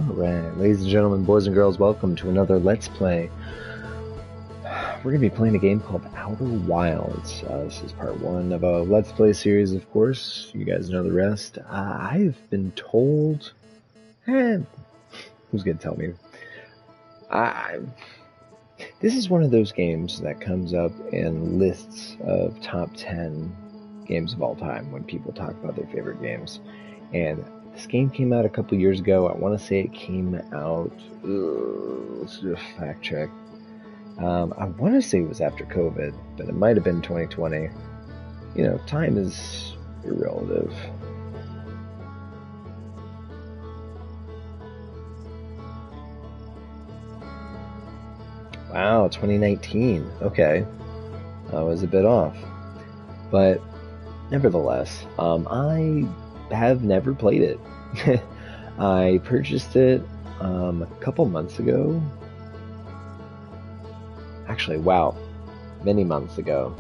Alright, ladies and gentlemen, boys and girls, welcome to another Let's Play. We're going to be playing a game called Outer Wilds. This is part one of a Let's Play series, of course. You guys know the rest. I've been told... who's going to tell me? This is one of those games that comes up in lists of top 10 games of all time when people talk about their favorite games. And this game came out a couple years ago. I want to say it came out... let's do a fact check. I want to say it was after COVID, but it might have been 2020. You know, time is irrelative. Wow, 2019. Okay. I was a bit off. But nevertheless, I have never played it. I purchased it a couple months ago. Actually, wow, many months ago.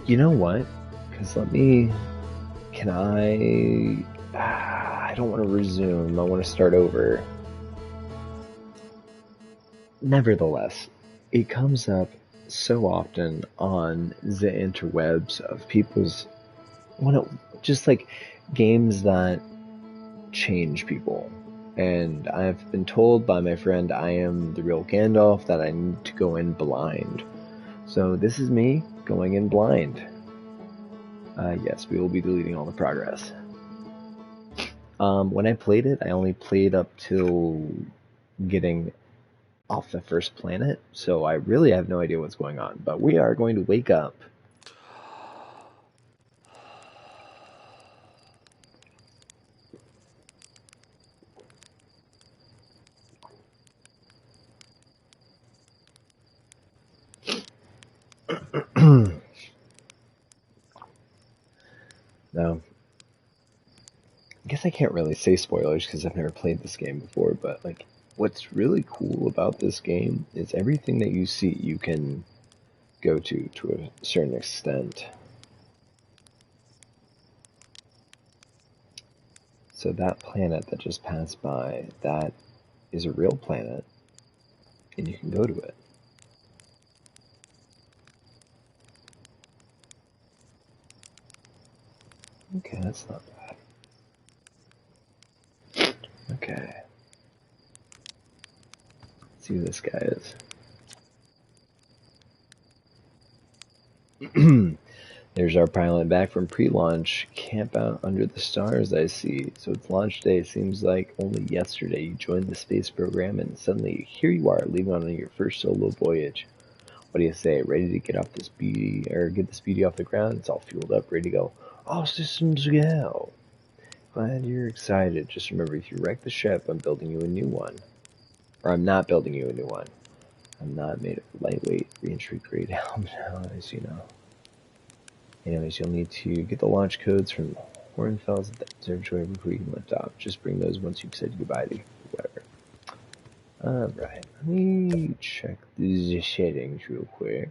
You know what? Because I don't want to resume. I want to start over. Nevertheless, it comes up so often on the interwebs of people's, just like games that change people. And I've been told by my friend I am the real Gandalf, that I need to go in blind. So this is me going in blind. Yes, we will be deleting all the progress. When I played it, I only played up till getting off the first planet, so I really have no idea what's going on. But we are going to wake up. Now, I guess I can't really say spoilers because I've never played this game before, but like, what's really cool about this game is everything that you see you can go to a certain extent. So that planet that just passed by, that is a real planet, and you can go to it. Okay, that's not bad. Okay. Let's see who this guy is. There's our pilot back from pre-launch. Camp out under the stars, I see. So it's launch day. Seems like only yesterday you joined the space program, and suddenly here you are, leaving on your first solo voyage. What do you say? Ready to get off the speedy, or get the speedy off the ground? It's all fueled up, ready to go. All systems go. Glad you're excited. Just remember, if you wreck the ship, I'm building you a new one. Or I'm not building you a new one. I'm not made of lightweight, re-entry grade helmet, as you know. Anyways, you'll need to get the launch codes from the Hornfells at the observatory before you can lift off. Just bring those once you've said goodbye to whatever. Alright, let me check the settings real quick.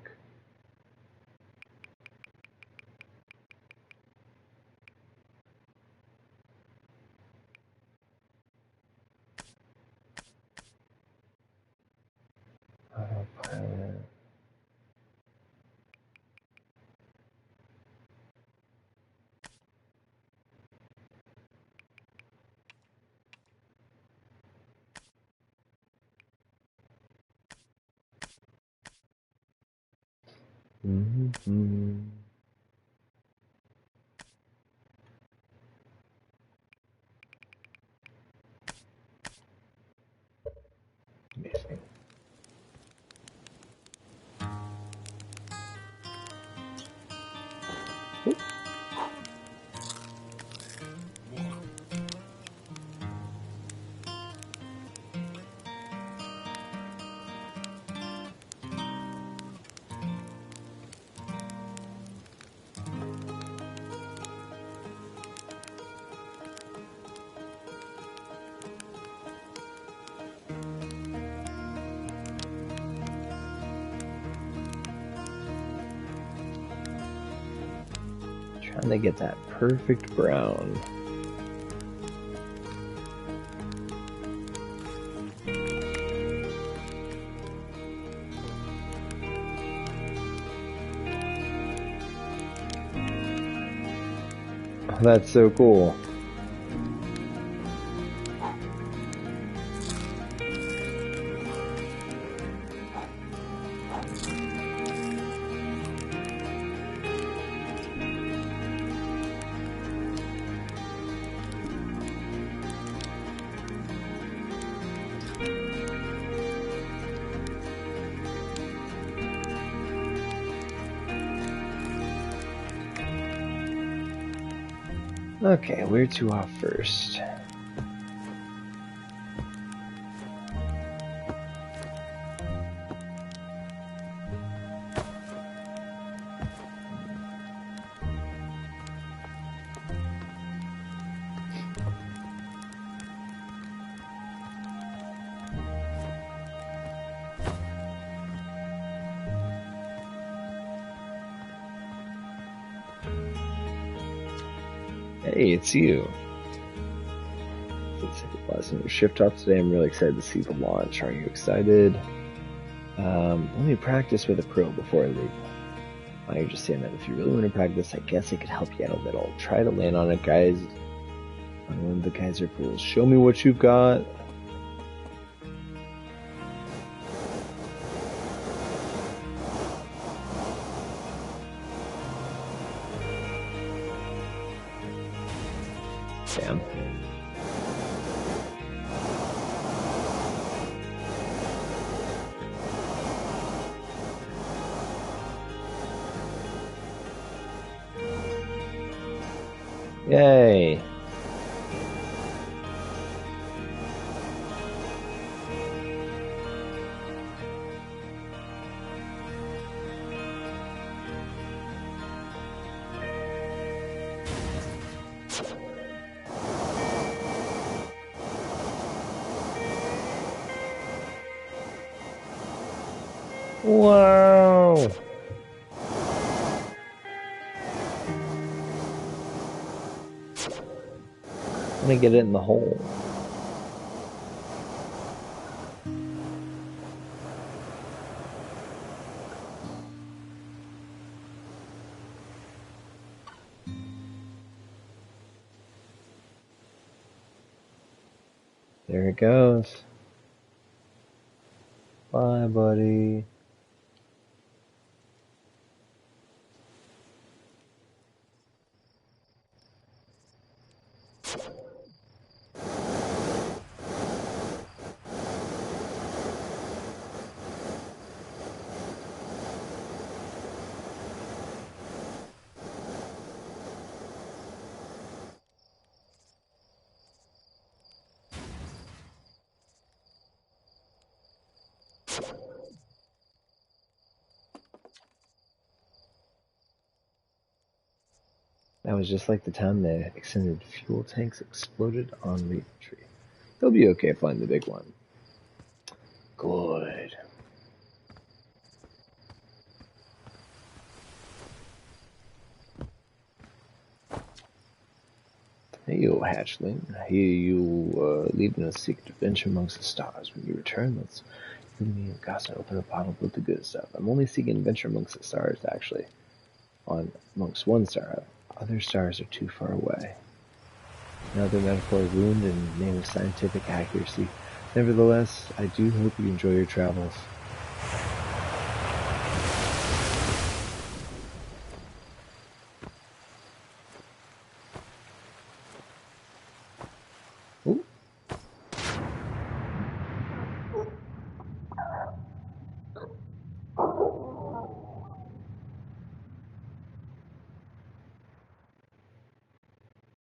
Autopilot. Amazing. Oop. Trying to get that perfect brown. Oh, that's so cool. Okay, where to off first? Hey, it's you. Let's take a lesson. Shift off today. I'm really excited to see the launch. Are you excited? Let me practice with a pro before I leave. I understand that if you really want to practice, I guess I could help you out a little. Try to land on it, guys. On one of the geyser pools. Show me what you've got. Damn. Yay. Wow. I'm gonna get it in the hole. There it goes. Bye, buddy. That was just like the time the extended fuel tanks exploded on re-entry. They'll be okay flying the big one. Good. Hey, yo, hatchling. I hear you leaving a secret adventure amongst the stars. When you return, let's you and me and Goss open a bottle with the good stuff. I'm only seeking adventure amongst the stars, actually. Amongst one star. Other stars are too far away. Another metaphor ruined in the name of scientific accuracy. Nevertheless, I do hope you enjoy your travels. Ooh.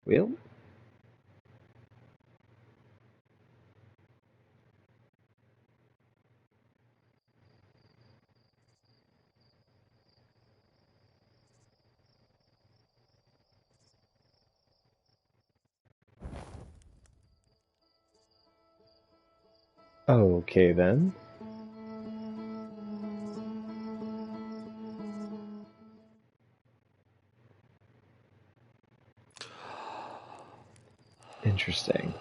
Well, okay then. Interesting.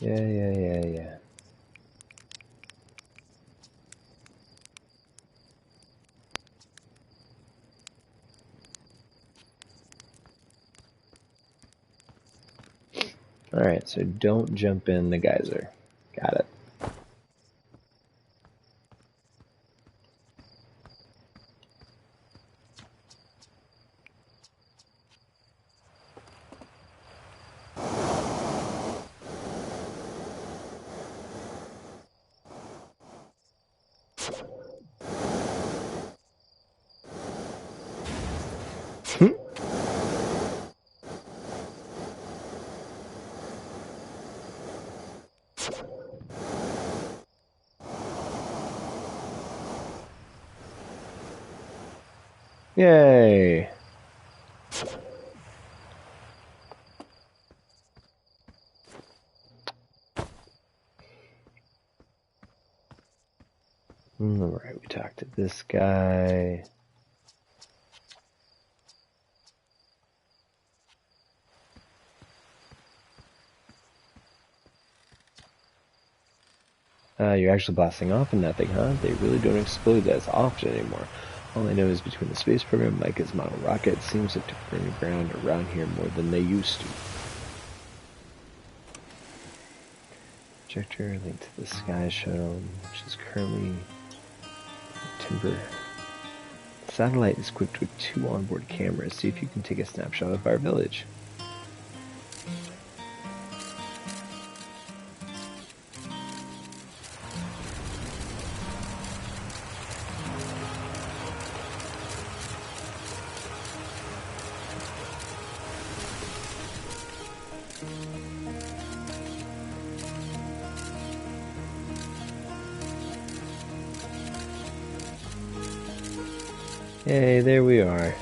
Yeah. Alright, so don't jump in the geyser. Got it. Yay! Alright, we talked to this guy. You're actually blasting off in that thing, huh? They really don't explode as often anymore. All I know is between the space program and Micah's model rocket, it seems like they're burning ground around here more than they used to. Projector linked to the Sky Shuttle, which is currently timber. The satellite is equipped with 2 onboard cameras. See if you can take a snapshot of our village. Hey, there we are.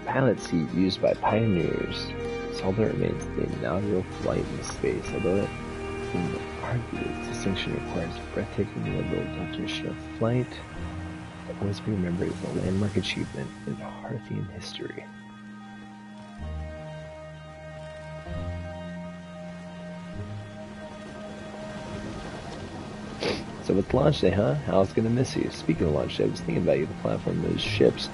Pilot seat used by pioneers. It's all that remains of the inaugural flight in space, although it can argue its distinction requires a breathtaking level of definition of flight. It always be remembered as a landmark achievement in Harthian history. So it's launch day, huh? Hal's gonna miss you. Speaking of launch day, I was thinking about you, the platform of those ships.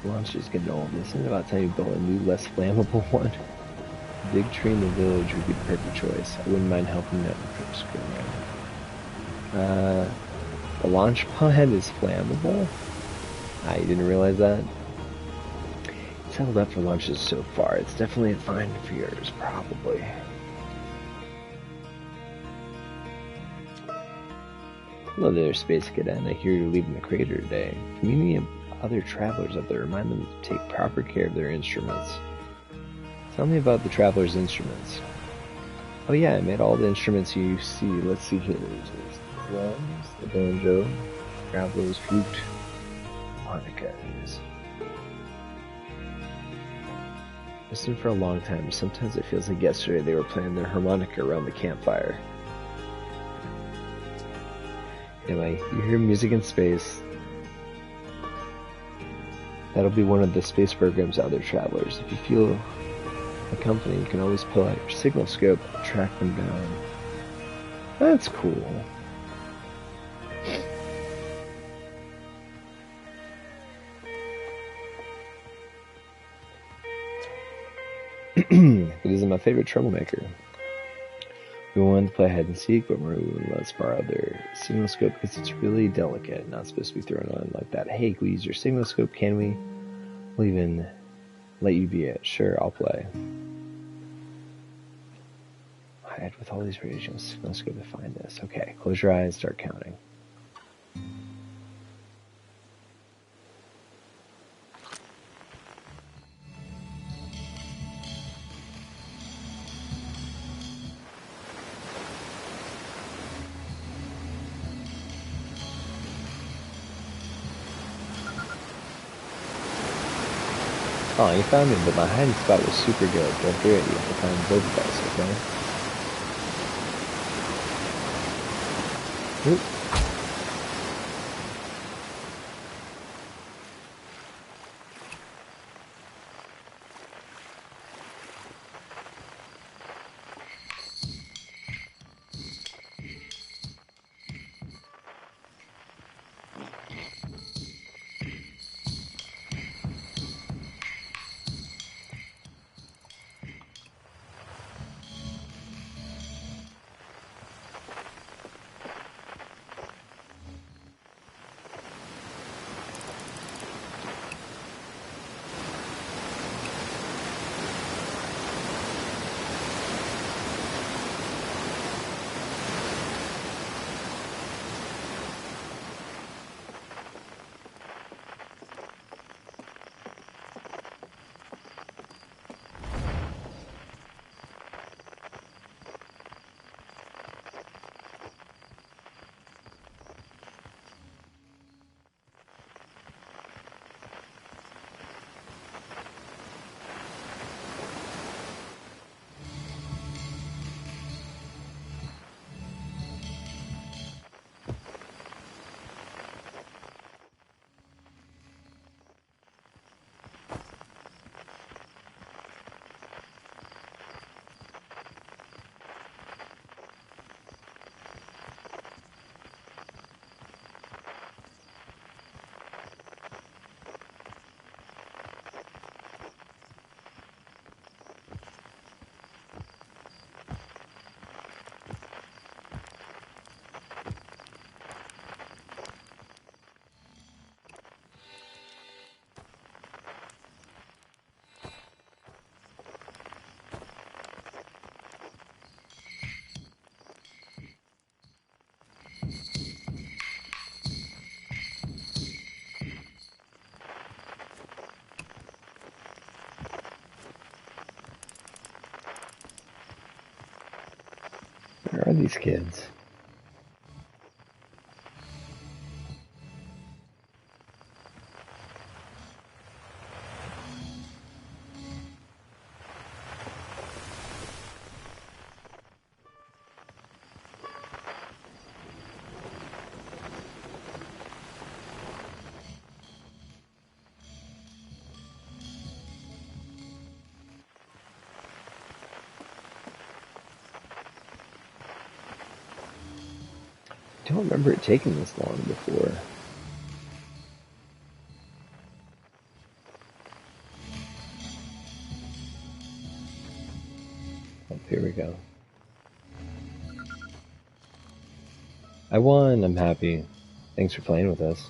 Launch is getting old. Isn't it about time you built a new, less flammable one? A big tree in the village would be the perfect choice. I wouldn't mind helping out with trips going around. The launch pod is flammable? You didn't realize that? It's held up for launches so far. It's definitely fine for yours, probably. Hello there, Space Cadet. I hear you're leaving the crater today. Community and other travelers up there, remind them to take proper care of their instruments. Tell me about the travelers' instruments. Oh yeah, I made all the instruments you see. Let's see here. There's the drums, the banjo, travelers' flute, harmonicas. Listened for a long time. Sometimes it feels like yesterday they were playing their harmonica around the campfire. Anyway, you hear music in space. That'll be one of the space program's other travelers. If you feel a company, you can always pull out your signal scope and track them down. That's cool. It isn't my favorite troublemaker. We wanted to play hide and seek, but Maru lets borrow their signal scope because it's really delicate, not supposed to be thrown on like that. Hey, can we use your signal scope, can we? We'll even let you be it. Sure, I'll play. Hide with all these radios. Signal scope to find this. Okay, close your eyes, start counting. Oh, you found me, but my hiding spot was super good. Don't forget, you have to find both of us, okay? Oop. Where are these kids? I don't remember it taking this long before. Oh, here we go. I won, I'm happy. Thanks for playing with us.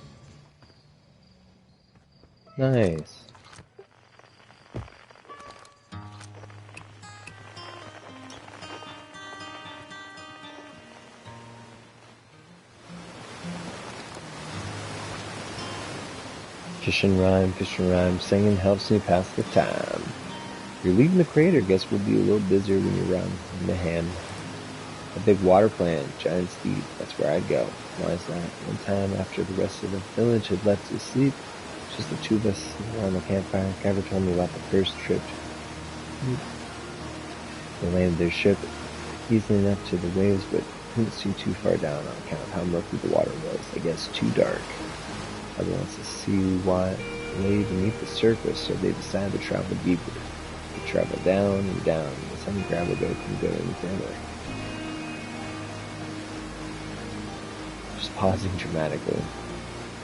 Nice. Fish and rhyme, singing helps me pass the time. You're leaving the crater, guess we'll be a little busier when you run in the hand. A big water plant, giant steep, that's where I'd go. Why is that? One time after the rest of the village had left to sleep, just the two of us around the campfire, Gabber told me about the first trip. They landed their ship easily enough to the waves, but couldn't see too far down on account of how murky the water was. I guess too dark. Everyone wants to see what lay beneath the surface, so they decided to travel deeper. They traveled down and down. The sun gravel boat couldn't go any further. Just pausing dramatically.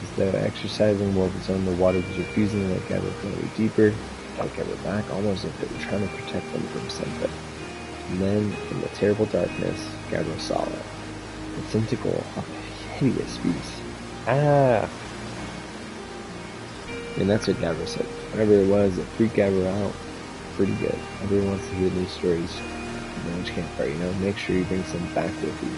As though exercising what was on the water was refusing to let Gabber go any deeper. fight Gabber back, almost as if it were trying to protect them from something. And then, in the terrible darkness, Gabber saw it. The tentacle of a hideous beast. Ah! And that's what Gabber said. Whatever it was, it freaked Gabber out pretty good. Everyone wants to hear new stories. Village campfire, make sure you bring some back with you.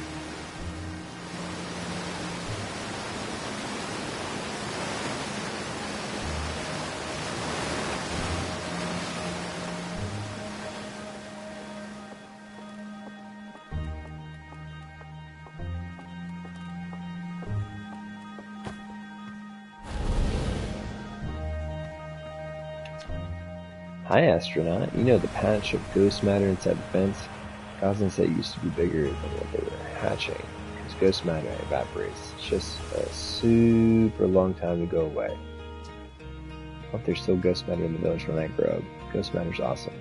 Hi, astronaut. You know the patch of ghost matter inside the fence? Goslin said it used to be bigger than what they were hatching, because ghost matter evaporates. It's just a super long time to go away. I hope there's still ghost matter in the village when I grow up. Ghost matter's awesome.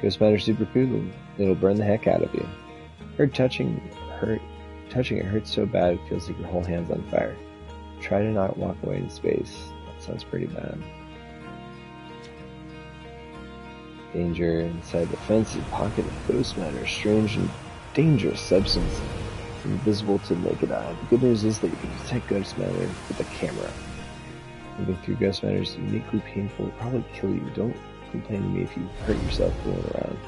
Ghost matter's super cool. It'll burn the heck out of you. Heard touching it hurts so bad it feels like your whole hand's on fire. Try to not walk away in space. That sounds pretty bad. Danger inside the fence is a pocket of ghost matter, strange and dangerous substance, invisible to the naked eye. The good news is that you can detect ghost matter with a camera. Moving through ghost matter is uniquely painful, will probably kill you. Don't complain to me if you hurt yourself fooling around.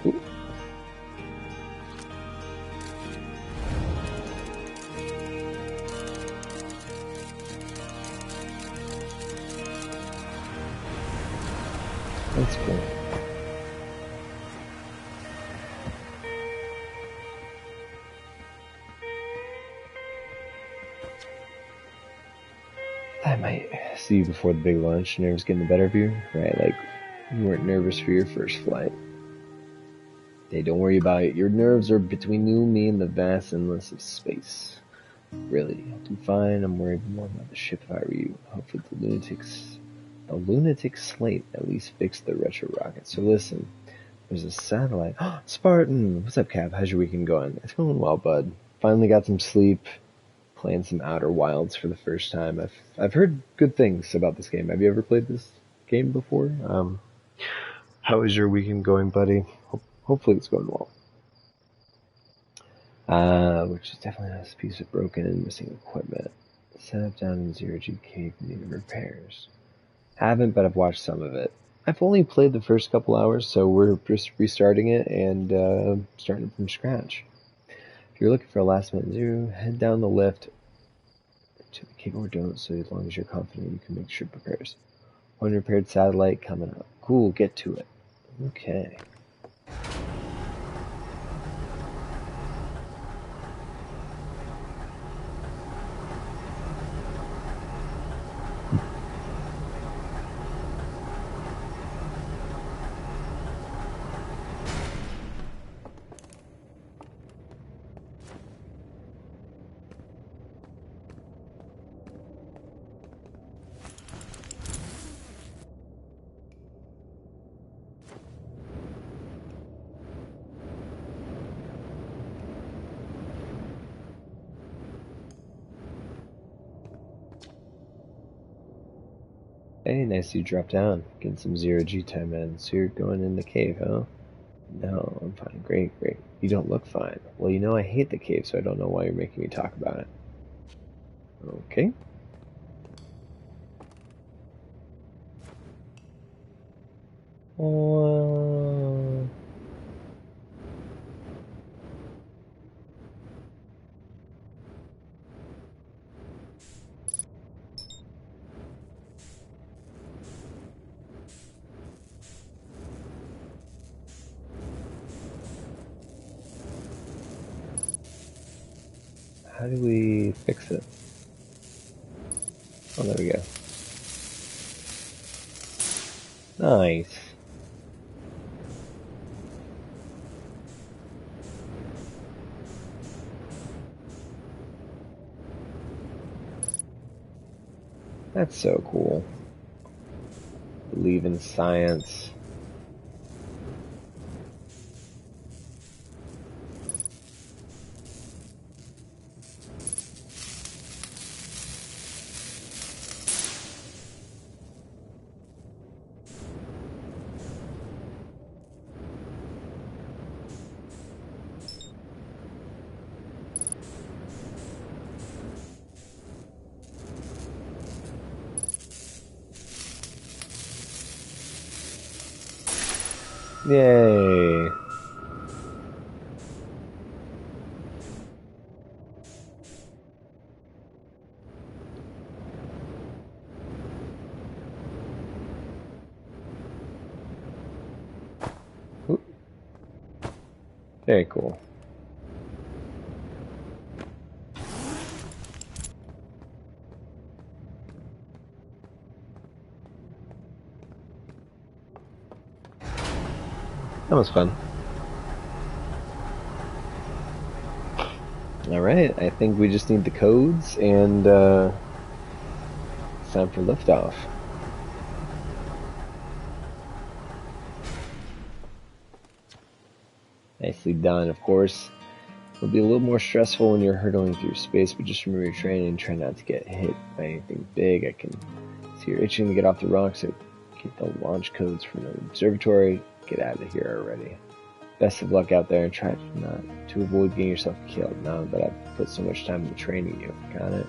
Ooh. That's cool. I might see you before the big lunch. Nerves getting the better of you? Right, like you weren't nervous for your first flight. Hey, don't worry about it. Your nerves are between you, me, and the vast endless of space. Really, I'll do fine. I'm worried more about the ship if I were you. Hopefully the lunatic slate at least fixed the retro rocket. So listen, there's a satellite. Spartan! What's up, Cap? How's your weekend going? It's going well, bud. Finally got some sleep. Playing some Outer Wilds for the first time. I've heard good things about this game. Have you ever played this game before? How is your weekend going, buddy? Hopefully it's going well. Which is definitely not a piece of broken and missing equipment. Set up down in Zero G Cave needing repairs. Haven't, but I've watched some of it. I've only played the first couple hours, so we're just restarting it and starting from scratch. If you're looking for a last minute zero, head down the lift to the cave or don't, so as long as you're confident you can make ship repairs. One repaired satellite coming up. Cool, get to it. Okay. Hey, nice you dropped down. Getting some zero G time in. So you're going in the cave, huh? No, I'm fine. Great. You don't look fine. Well, I hate the cave, so I don't know why you're making me talk about it. Okay. How do we fix it? Oh, there we go. Nice. That's so cool. Believe in science. Yay! Oop. Very cool. That was fun. Alright, I think we just need the codes and it's time for liftoff. Nicely done, of course. It'll be a little more stressful when you're hurtling through space, but just remember your training and try not to get hit by anything big. I can see you're itching to get off the rock, so get the launch codes from the observatory. Get out of here already. Best of luck out there and try not to avoid getting yourself killed now that I've put so much time into training you. Got it?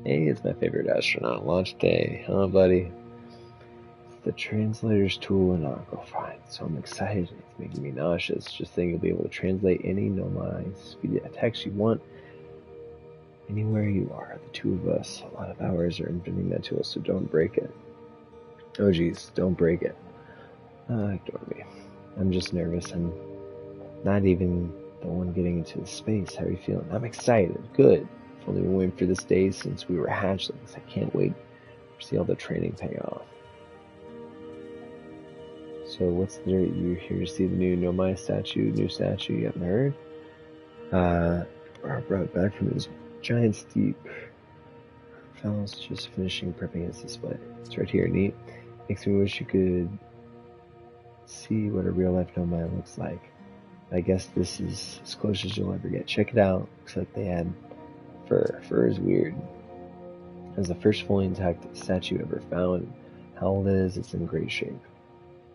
Hey, it's my favorite astronaut. Launch day. Huh, buddy? It's the translator's tool in Aquafine, so I'm excited. It's making me nauseous. Just think you'll be able to translate any nomai speed text you want anywhere you are. The two of us, a lot of hours are inventing that tool, so don't break it. Oh geez, don't break it. Ignore me. I'm just nervous. I'm not even the one getting into the space. How are you feeling? I'm excited. Good. I've only been waiting for this day since we were hatchlings. I can't wait to see all the training pay off. So what's there? You're here to see the new Nomai statue? New statue? You haven't heard? Brought back from his giant steep. Fellow's just finishing prepping his display. It's right here, neat. Makes me wish you could see what a real-life Nomai looks like. I guess this is as close as you'll ever get. Check it out. Looks like they had fur. Fur is weird. As the first fully intact statue ever found. How old it is, it's in great shape.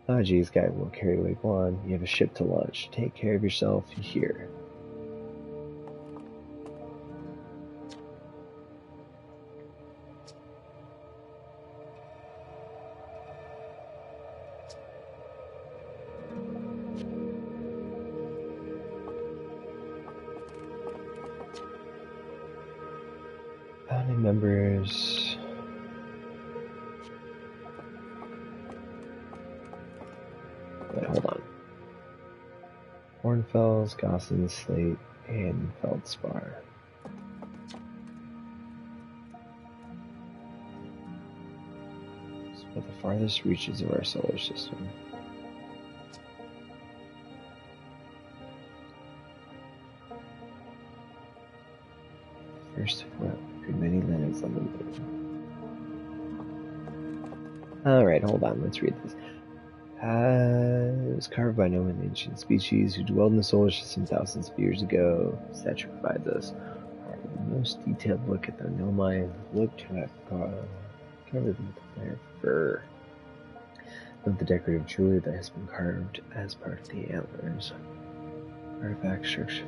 Ah, geez, guy, won't carry away. Go on. You have a ship to launch. Take care of yourself here. Founding members. Wait, hold on. Hornfels, Gossin, Slate, and Feldspar. So the farthest reaches of our solar system. First foot through many lands on the moon. Alright, hold on, let's read this. It was carved by Noman ancient species who dwelled in the solar system thousands of years ago. The statue provides us the most detailed look at the Nomai look to have covered with their fur. Of the decorative jewelry that has been carved as part of the antlers. Artifact structure.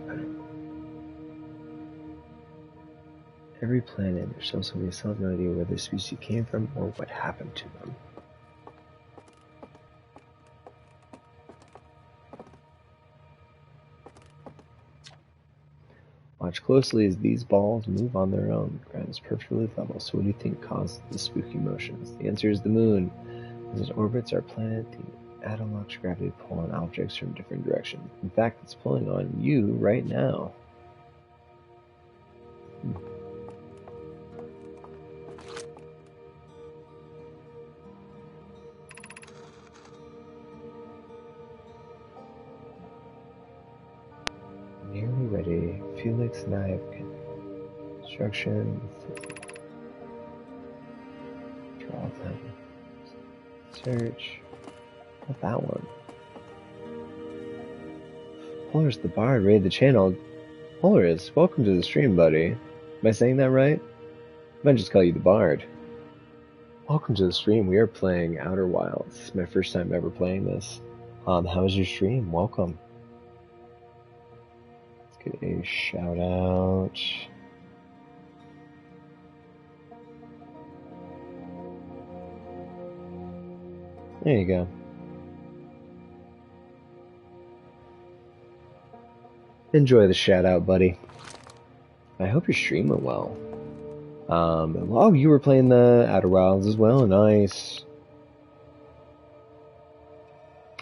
Every planet, there's also we still have no idea where this species came from or what happened to them. Watch closely as these balls move on their own. The ground is perfectly level, so what do you think caused the spooky motions? The answer is the moon. As it orbits our planet, the Attlerock's gravity pull on objects from different directions. In fact, it's pulling on you right now. Nearly ready. Felix and I have construction. Draw them. Search. Not that one. Polar's the Bard, raid the channel. Polaris, welcome to the stream, buddy. Am I saying that right? I might just call you the Bard. Welcome to the stream. We are playing Outer Wilds. This is my first time ever playing this. How was your stream? Welcome. Let's get a shout out. There you go. Enjoy the shout out, buddy. I hope you're streaming well. Oh, you were playing the Outer Wilds as well. Nice.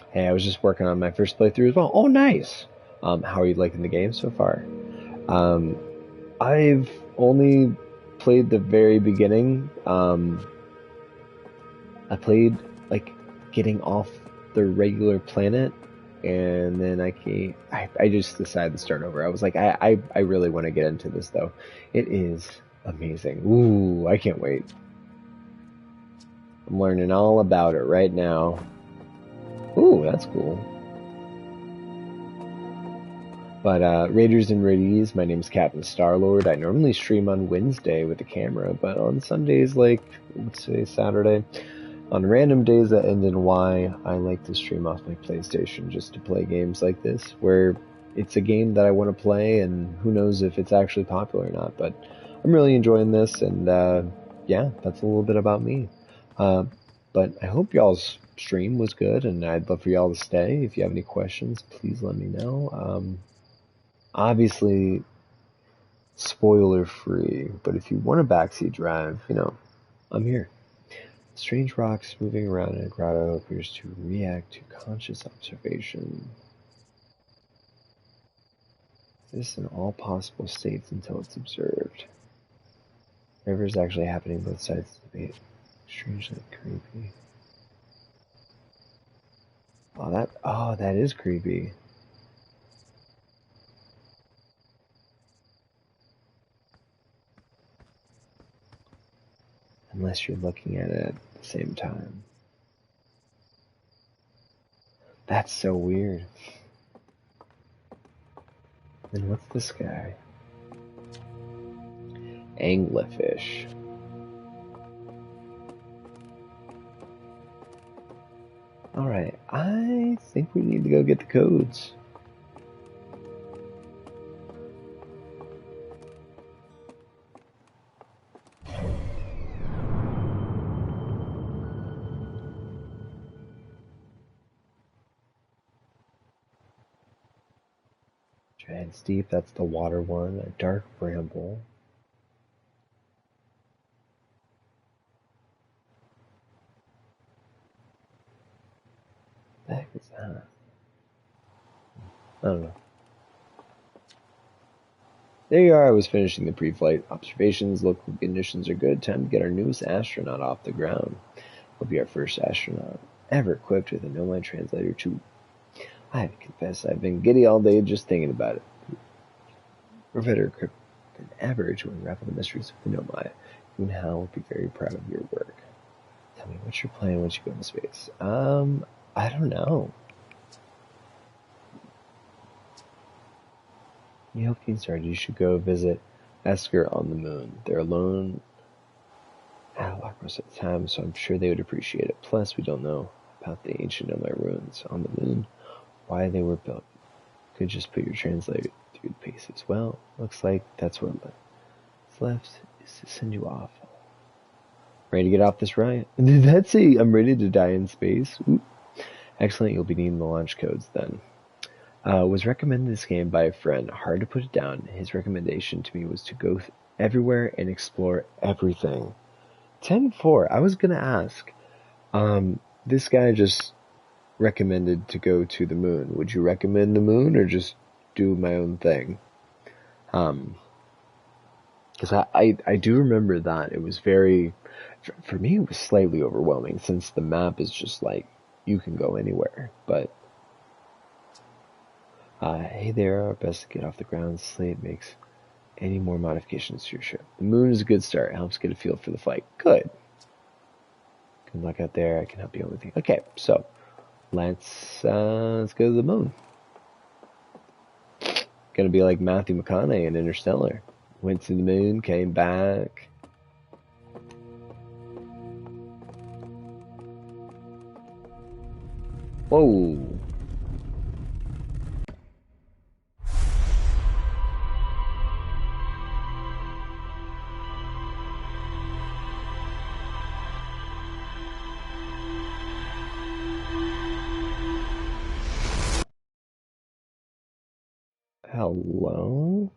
Hey, I was just working on my first playthrough as well. Oh, nice. How are you liking the game so far? I've only played the very beginning. I played like getting off the regular planet, and then I just decided to start over. I was like, I really want to get into this though. It is amazing. Ooh, I can't wait. I'm learning all about it right now. Ooh, that's cool. But Raiders and Raidees, my name's CaptainStarLord. I normally stream on Wednesday with the camera, but on Sundays, like let's say Saturday, on random days that end in Y, I like to stream off my PlayStation just to play games like this, where it's a game that I want to play, and who knows if it's actually popular or not. But I'm really enjoying this, and yeah, that's a little bit about me. But I hope y'all's stream was good, and I'd love for y'all to stay. If you have any questions, please let me know. Obviously, spoiler free, but if you want a backseat drive, you know, I'm here. Strange rocks moving around in a grotto appears to react to conscious observation. This in all possible states until it's observed. Whatever is actually happening both sides of the debate. Strangely creepy. Oh, that is creepy. Unless you're looking at it at the same time. That's so weird. And what's this guy? Anglerfish. Alright, I think we need to go get the codes. Giant Steep, that's the water one. A dark bramble. What the heck is that? I don't know. There you are, I was finishing the pre-flight observations. Local conditions are good. Time to get our newest astronaut off the ground. He'll be our first astronaut ever equipped with a no-mind translator too. I have to confess, I've been giddy all day just thinking about it. We're better equipped than ever to unravel the mysteries of the Nomai. You and Hal will be very proud of your work. Tell me, what's your plan once you go into space? I don't know. You hope getting started, you should go visit Esker on the moon. They're alone Attlerock most of the time, so I'm sure they would appreciate it. Plus, we don't know about the ancient Nomai ruins on the moon, why they were built. Could just put your translator through the paces. Well, looks like that's what's left is to send you off. Ready to get off this ride? Did that say I'm ready to die in space? Oop. Excellent, you'll be needing the launch codes then. Was recommended this game by a friend. Hard to put it down. His recommendation to me was to go everywhere and explore everything. 10-4. I was gonna ask. This guy just recommended to go to the moon. Would you recommend the moon or just do my own thing? Because I do remember that it was very, for me it was slightly overwhelming since the map is just like you can go anywhere. But hey there, best to get off the ground. Slate makes any more modifications to your ship. The moon is a good start. It helps get a feel for the flight. Good luck out there. I can help you with anything. Okay, so Let's go to the moon. Gonna be like Matthew McConaughey in Interstellar. Went to the moon, came back. Whoa. Hello?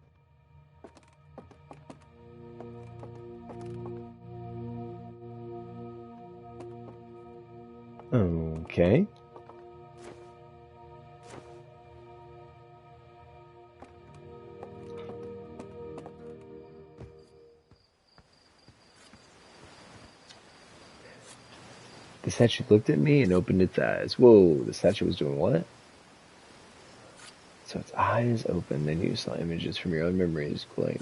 Okay. The statue looked at me and opened its eyes. Whoa, the statue was doing what? So its eyes open, then you saw images from your own memories glowing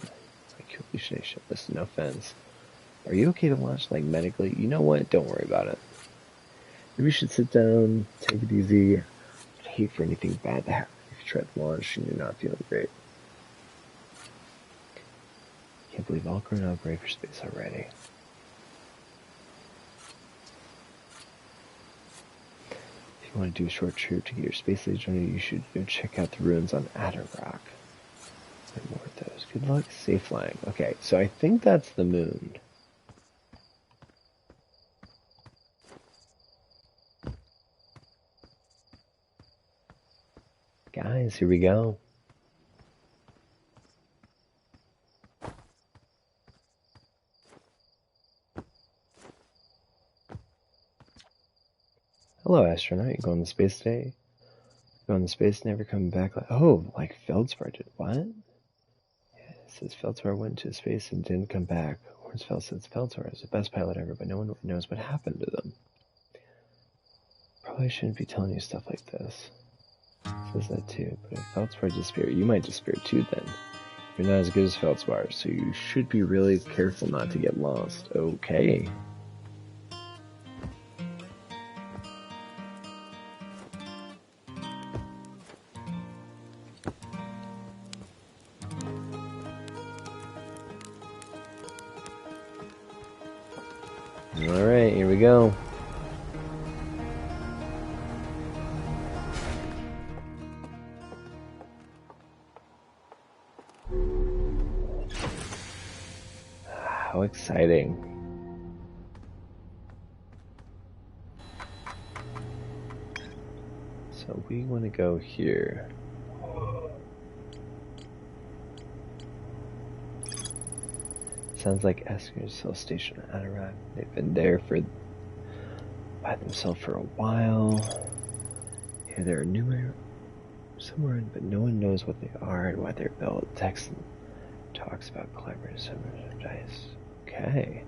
like hallucination. Listen, no offense. Are you okay to launch, like, medically? You know what? Don't worry about it. Maybe you should sit down, take it easy. I'd hate for anything bad to happen if you try to launch and you're not feeling great. Can't believe all grown up ready for space already. If you want to do a short trip to get your space age on you, you should go check out the ruins on Attlerock. And more of those. Good luck, safe flying. Okay, so I think that's the moon. Guys, here we go. Hello, astronaut. You going to space today? Going to space, never coming back. Oh, like Feldspar did. What? Yeah, it says Feldspar went to space and didn't come back. Hornsfeld says Feldspar is the best pilot ever, but no one knows what happened to them. Probably shouldn't be telling you stuff like this. It says that too, but if Feldspar disappeared, you might disappear too then. You're not as good as Feldspar, so you should be really careful not to get lost. Okay. Alright, here we go. How exciting. So we want to go here. Sounds like Esker's cell station at Attlerock. They've been there by themselves for a while. Yeah, there are numerous somewhere, but no one knows what they are and why they're built. Text talks about collaborative summers of dice. Okay.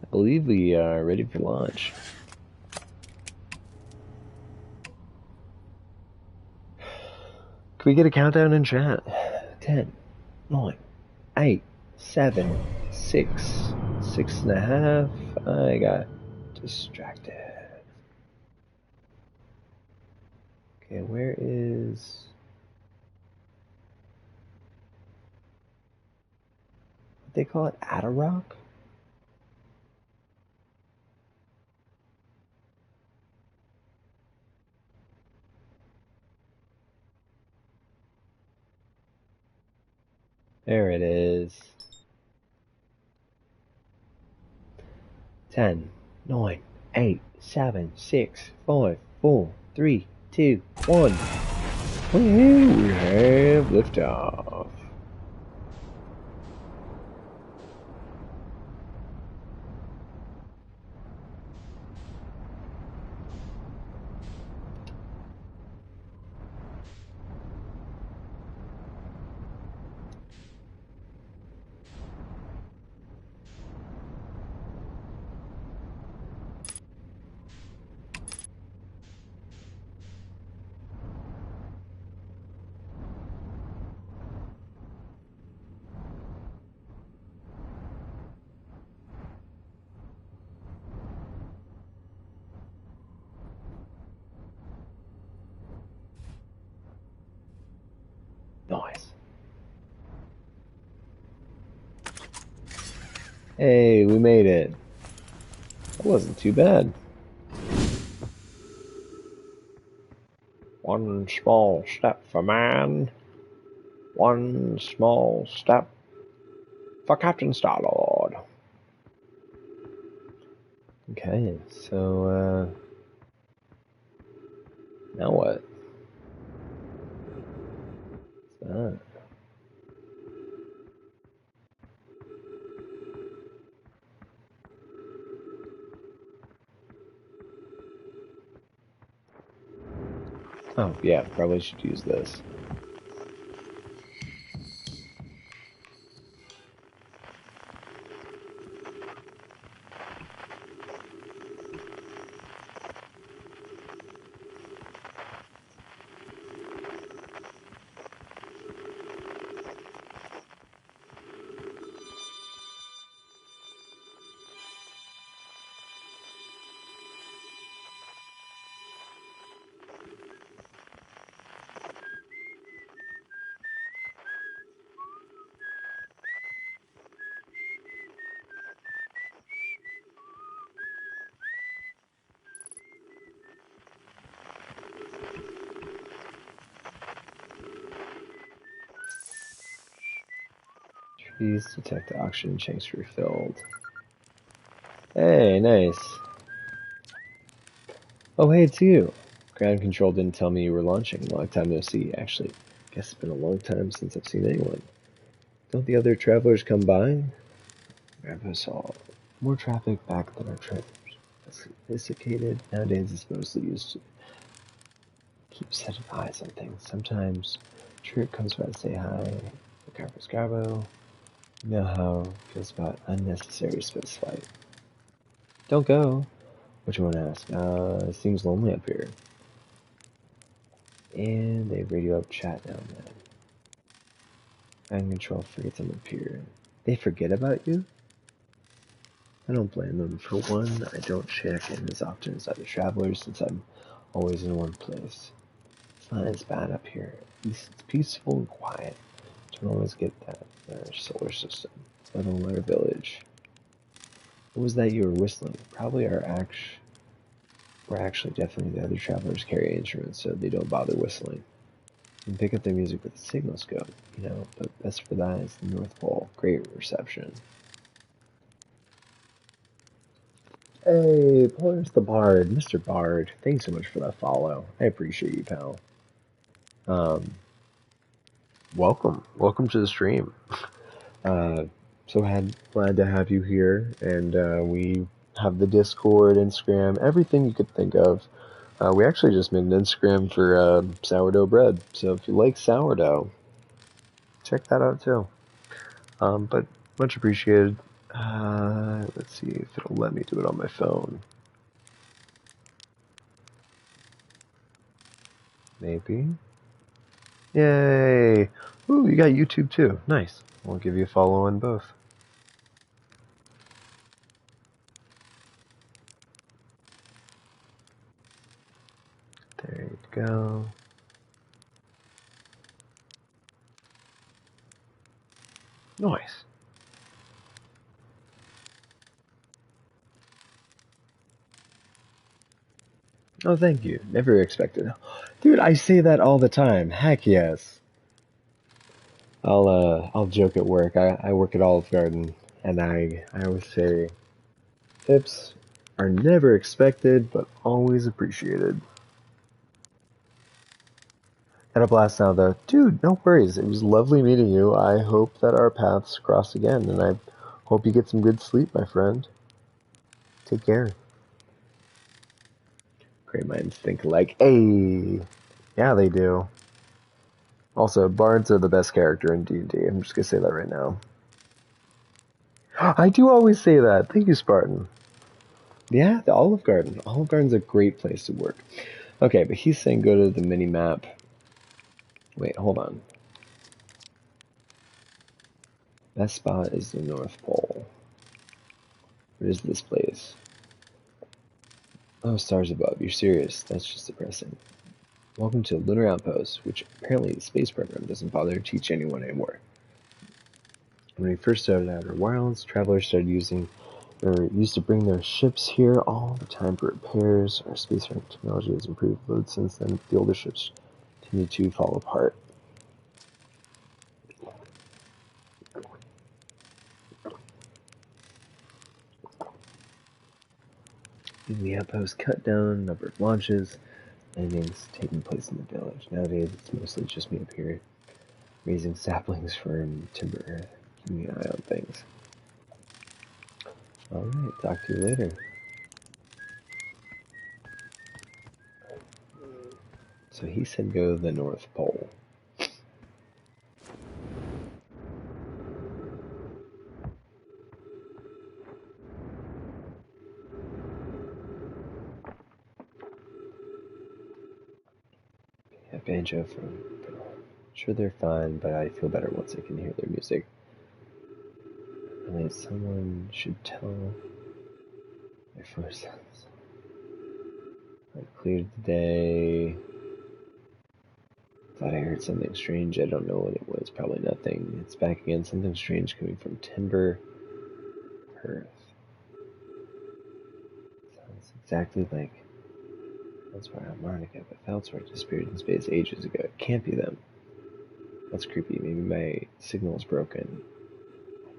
I believe we are ready for launch. Can we get a countdown in chat? 10, 9, 8, 7, 6, 6.5. I got distracted. Okay, where is... what they call it? Attlerock? There it is. 10, 9, 8, 7, 6, 5, 4, 3, 2, 1. We have liftoff. Hey, we made it. That wasn't too bad. One small step for man, one small step for CaptainStarLord. Okay, so, now what? What's that? Oh, yeah, probably should use this. Trees detect oxygen tanks refilled. Hey, nice. Oh, hey, it's you. Ground control didn't tell me you were launching. Long time no see. Actually, guess it's been a long time since I've seen anyone. Don't the other travelers come by? Grandpa saw more traffic back than our trailers. Sophisticated. Nowadays, it's mostly used to keep setting eyes on things. Sometimes, sure, it comes by to say hi. The Carpus Garbo. You know how it feels about unnecessary space flight. Don't go. What you want to ask? It seems lonely up here. And they radio up chat now and then. Ground control forgets I'm up here. They forget about you? I don't blame them. For one, I don't check in as often as other travelers since I'm always in one place. It's not as bad up here. At least it's peaceful and quiet. Don't always get that in our solar system, let alone our village. What was that you were whistling? Probably we're actually definitely the other travelers carry instruments, so they don't bother whistling. You can pick up their music with a signal scope, but best for that is the North Pole. Great reception. Hey, Polar's the Bard, Mr. Bard. Thanks so much for that follow. I appreciate you, pal. Um, welcome to the stream. Uh, glad to have you here, and we have the Discord, Instagram, everything you could think of. We actually just made an Instagram for sourdough bread, so if you like sourdough, check that out too. But much appreciated. Let's see if it'll let me do it on my phone. Maybe. Yay! Ooh, you got YouTube too. Nice. I'll give you a follow on both. There you go. Nice. Oh, thank you. Never expected. Dude, I say that all the time. Heck yes. I'll joke at work. I work at Olive Garden, and I always say tips are never expected, but always appreciated. Had a blast now, though. Dude, no worries. It was lovely meeting you. I hope that our paths cross again, and I hope you get some good sleep, my friend. Take care. Great minds think alike. Hey! Yeah, they do. Also, bards are the best character in D&D. I'm just gonna say that right now. I do always say that. Thank you, Spartan. Yeah, the Olive Garden. Olive Garden's a great place to work. Okay, but he's saying go to the mini-map. Wait, hold on. That spot is the North Pole. What is this place? Oh, stars above. You're serious. That's just depressing. Welcome to Lunar Outpost, which apparently the space program doesn't bother to teach anyone anymore. When we first started Outer Wilds, travelers started used to bring their ships here all the time for repairs. Our spacecraft technology has improved loads since then, but the older ships continue to fall apart. The outpost cut down a number of launches, landings taking place in the village. Nowadays, it's mostly just me up here, raising saplings from timber, keeping an eye on things. Alright, talk to you later. So he said go to the North Pole. Yeah, banjo from sure they're fine, but I feel better once I can hear their music. I mean, someone should tell my four sons. I cleared the day. Thought I heard something strange. I don't know what it was. Probably nothing. It's back again. Something strange coming from timber. Earth. Sounds exactly like that's where harmonica, but Feltzrock disappeared in space ages ago. It can't be them. That's creepy. Maybe my signal's broken.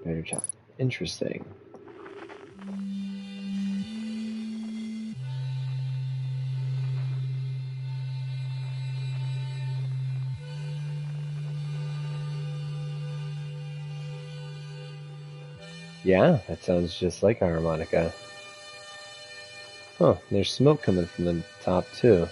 Better check. Interesting. Yeah, that sounds just like a harmonica. Huh, there's smoke coming from the top too.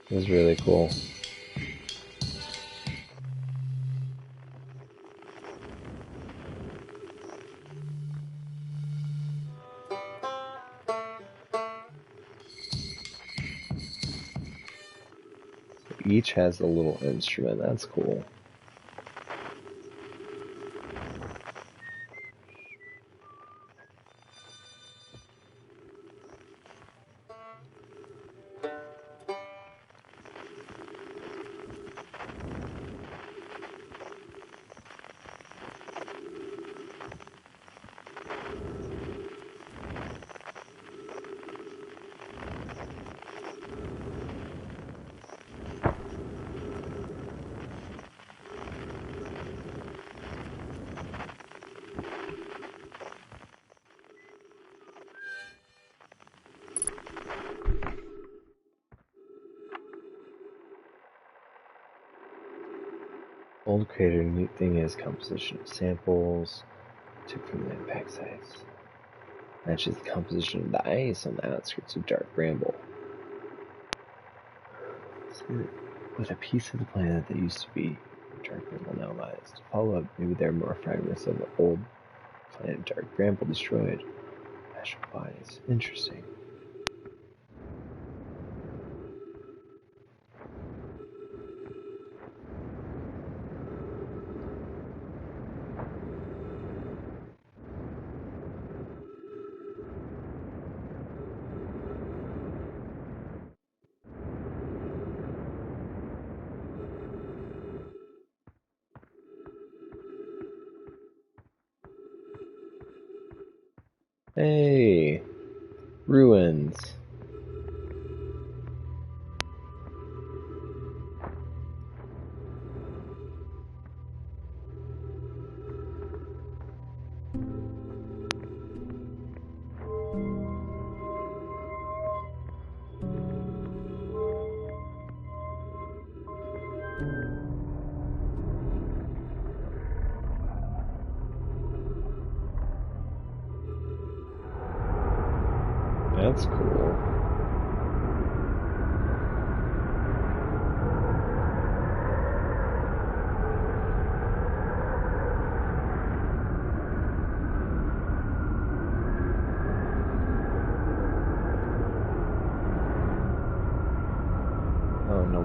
It was really cool. Each has a little instrument. That's cool. Old crater, neat thing is composition of samples took from the impact sites. Matches the composition of the ice on the outskirts of dark bramble. With a piece of the planet that used to be dark bramble now lies. To follow up, maybe there are more fragments of the old planet dark bramble destroyed. Magical bodies. Interesting. Hey, ruins. That's cool.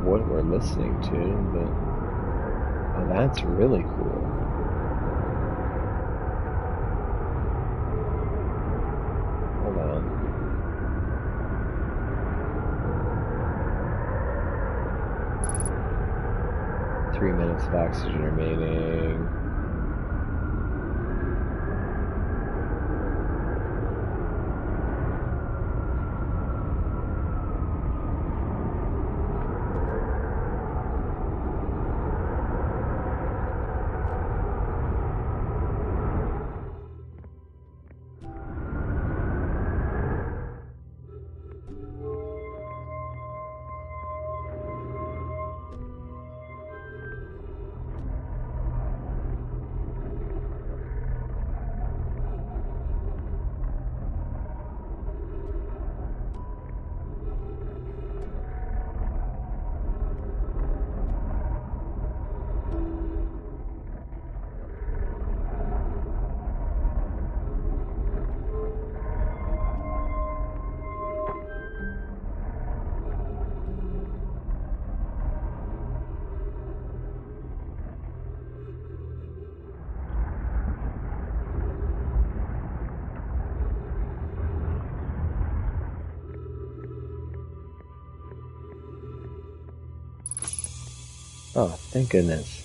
what we're listening to, but oh, that's really cool. Hold on. Three minutes of oxygen remaining. Oh, thank goodness.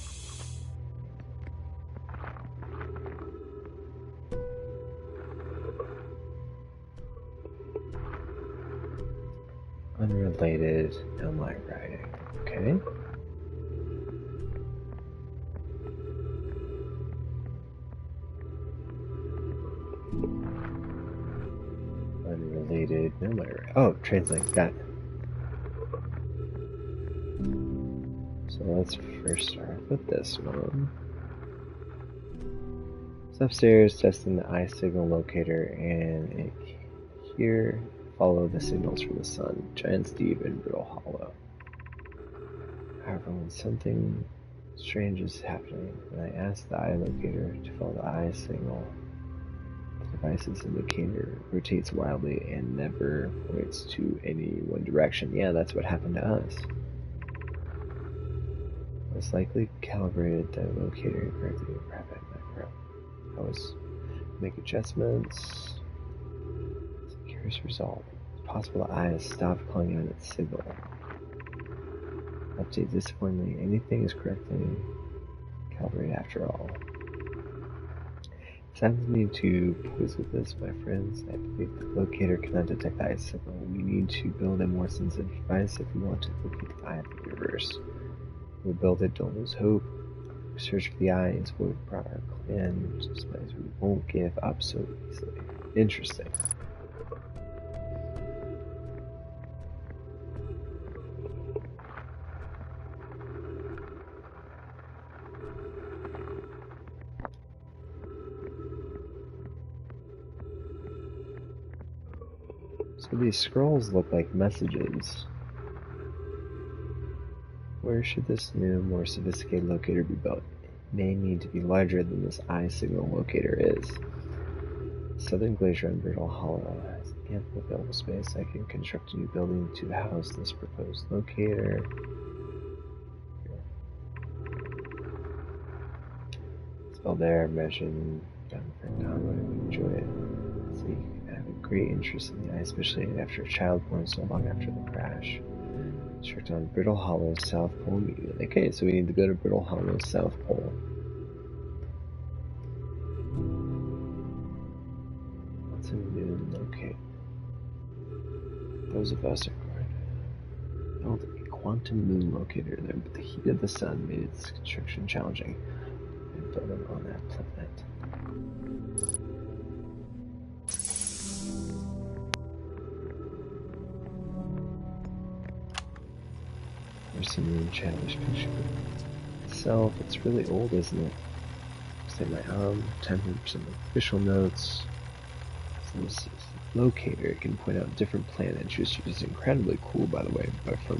Unrelated, no my writing. Okay. Unrelated, no my writing. Oh, translate, got it. So let's first start with this one. It's upstairs testing the eye signal locator, and here follow the signals from the sun, Giant Steve and Brittle Hollow. However, when something strange is happening, when I ask the eye locator to follow the eye signal, the device's indicator rotates wildly and never points to any one direction. Yeah, that's what happened to us. Most likely calibrated the locator incorrectly. I was make adjustments. It's a curious result. It's possible the eye has stopped calling out its signal. Update disappointingly. Anything is correctly calibrated after all. It's time for me to poison this, my friends. I believe the locator cannot detect the eye signal. We need to build a more sensitive device if we want to locate the eye of the universe. We'll build it, don't lose hope. Search for the eye is what brought our clan to this place. We won't give up so easily. Interesting. So these scrolls look like messages. Where should this new, more sophisticated locator be built? It may need to be larger than this eye signal locator is. Southern Glacier and Brittle Hollow has ample available space. I can construct a new building to house this proposed locator. Spell there, mention down for Conway. We enjoy it. So you can have a great interest in the eye, especially after a child born so long after the crash. Construct on Brittle Hollow, South Pole immediately. Okay, so we need to go to Brittle Hollow, South Pole. What's a new locate? Those of us are going to build a quantum moon locator there, but the heat of the sun made its construction challenging. And build them on that planet. There's some moon challenge picture itself. It's really old, isn't it? Say my 10% official notes. So this locator, it can point out different planets, which is incredibly cool, by the way. But from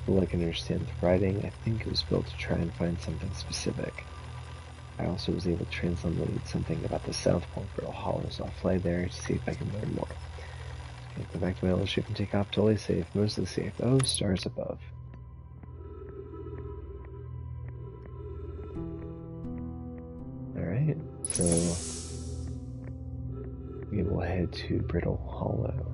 what I can understand the writing, I think it was built to try and find something specific. I also was able to translate something about the South Pole Brittle Hollow, so I'll fly there to see if I can learn more. Okay, go back to my little ship and take off. Totally safe, mostly safe. Oh, stars above. Alright, so we will head to Brittle Hollow.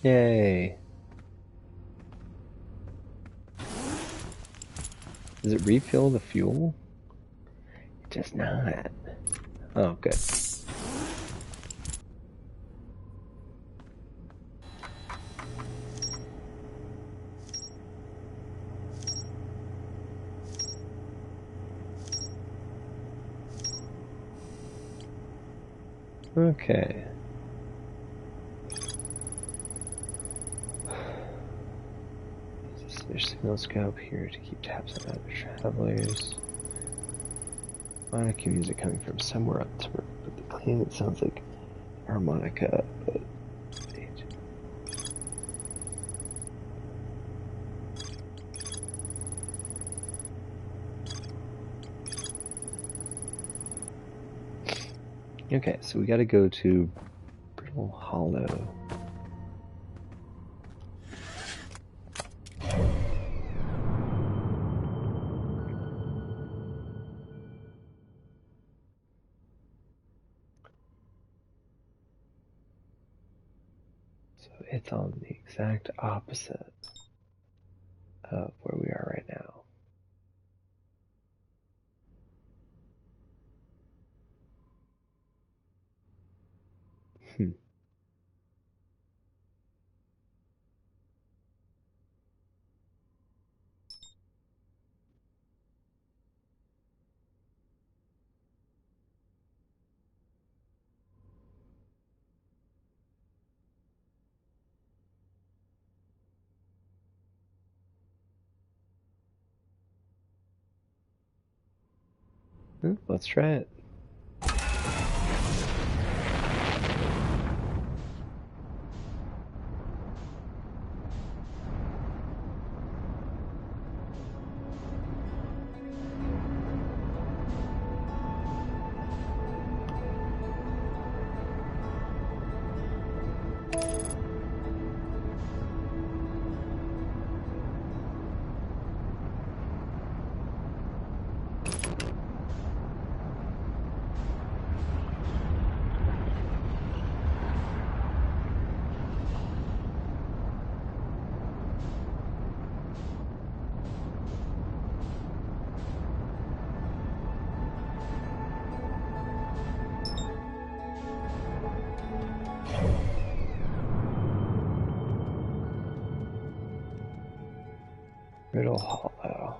Yay! Does it refill the fuel? It does not. Oh, good. Okay. There's a signal scope here to keep tabs on other travelers. Harmonica music coming from somewhere up top, but the clean it sounds like harmonica. But okay, so we got to go to Brittle Hollow. So it's on the exact opposite of where we are right now. Let's try it. Brittle Hollow.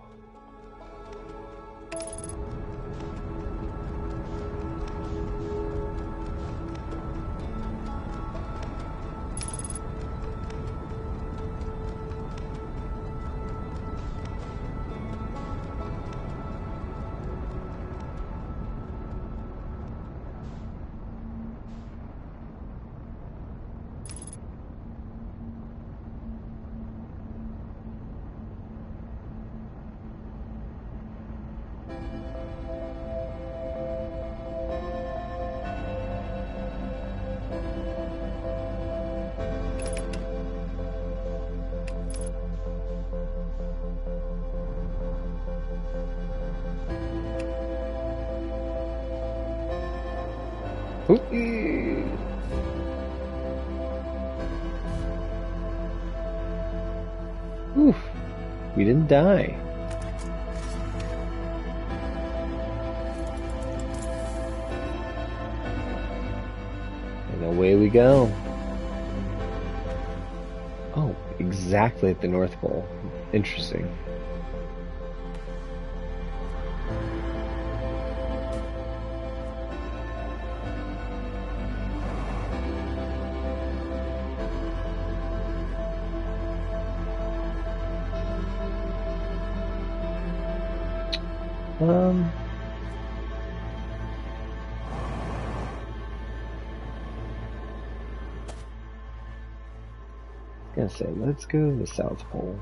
Oof, we didn't die. And away we go. Oh, exactly at the North Pole. Interesting. gonna say, let's go to the South Pole.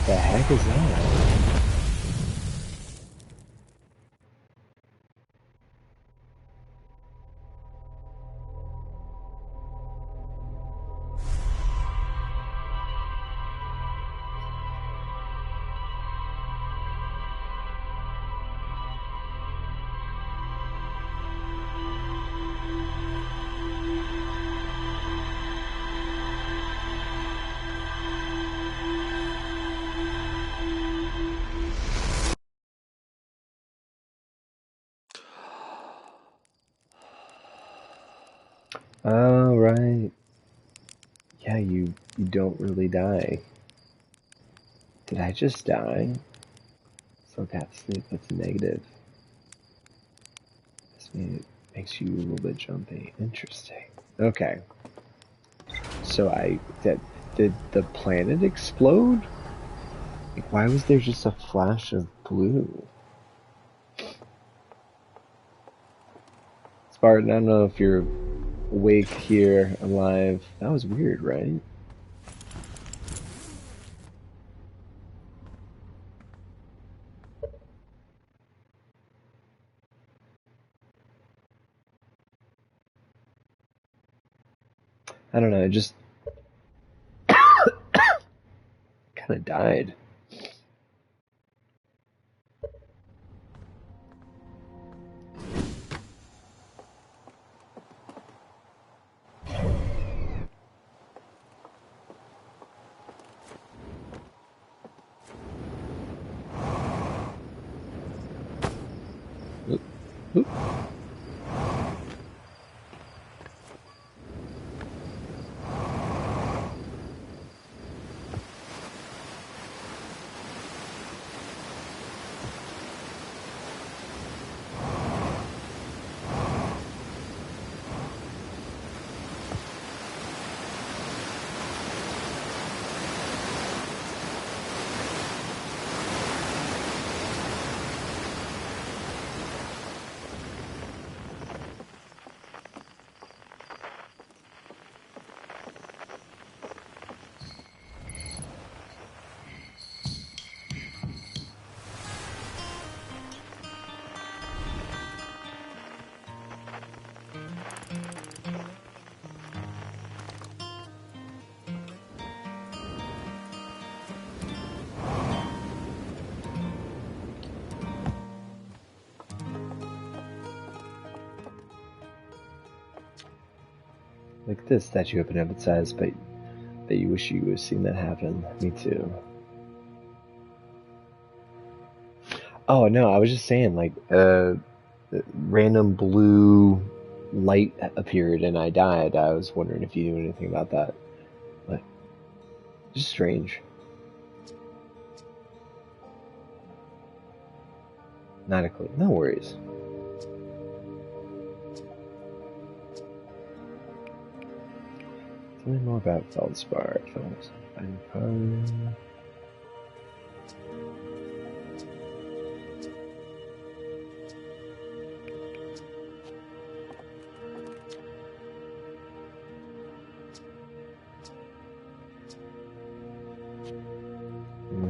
The heck is that? Oh, right. Yeah, you don't really die. Did I just die? So that sleep, that's negative. This makes you a little bit jumpy. Interesting. Okay. So did the planet explode? Like, why was there just a flash of blue? Spartan, I don't know if you're awake here, alive. That was weird, right? I don't know, it just kind of died. Oop, oop. Like this statue opened up its eyes, but you wish you would have seen that happen. Me too. Oh no, I was just saying, like, random blue light appeared and I died. I was wondering if you knew anything about that. But just strange. Not a clue. No worries. Tell me more about Feldspar.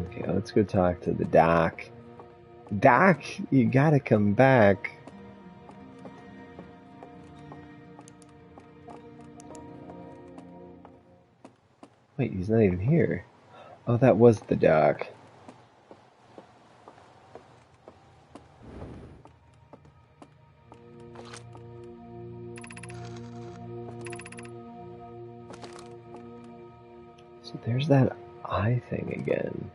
Okay, let's go talk to the doc. Doc, you gotta come back. Wait, he's not even here. Oh, that was the doc. So there's that eye thing again.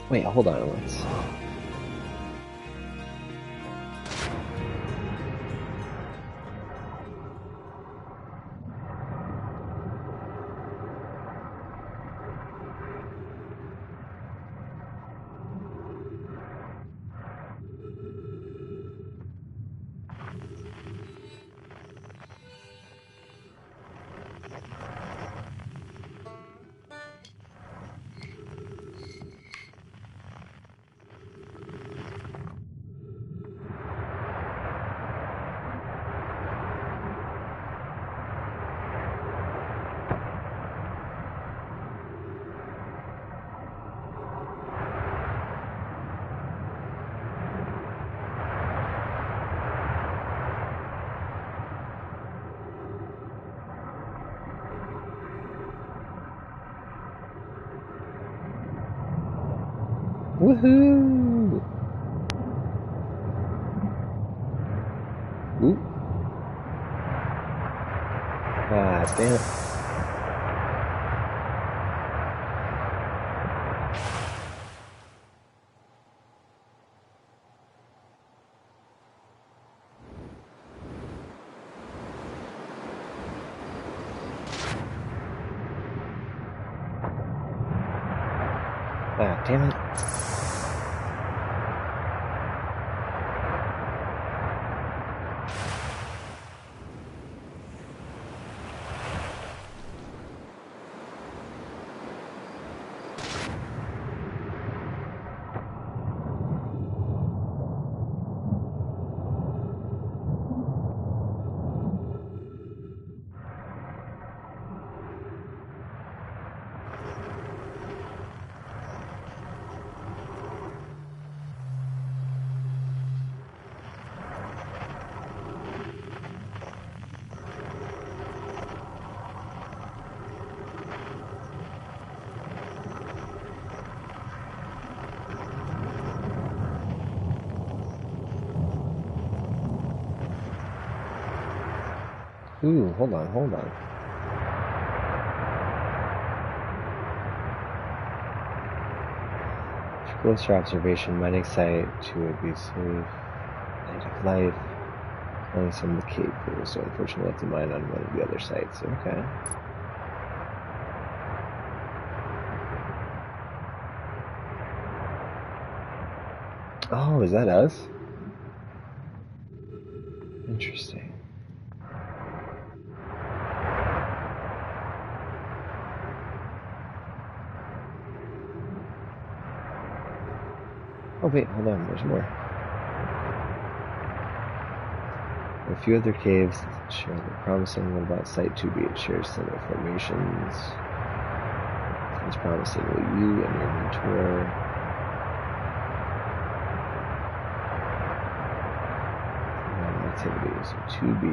Wait, hold on. Let's. Woohoo! Oop. Ah, damn it. Ah, damn it. Ooh, hold on, hold on. For closer observation, mining site to it be safe. Native life. Only some of the cave pools, so unfortunately we have to mine on one of the other sites. Okay. Oh, is that us? Interesting. Oh wait, hold on, there's more. A few other caves share the promising. What about Site 2B? It shares similar formations. Sounds promising. Will you and your mentor activities? 2B.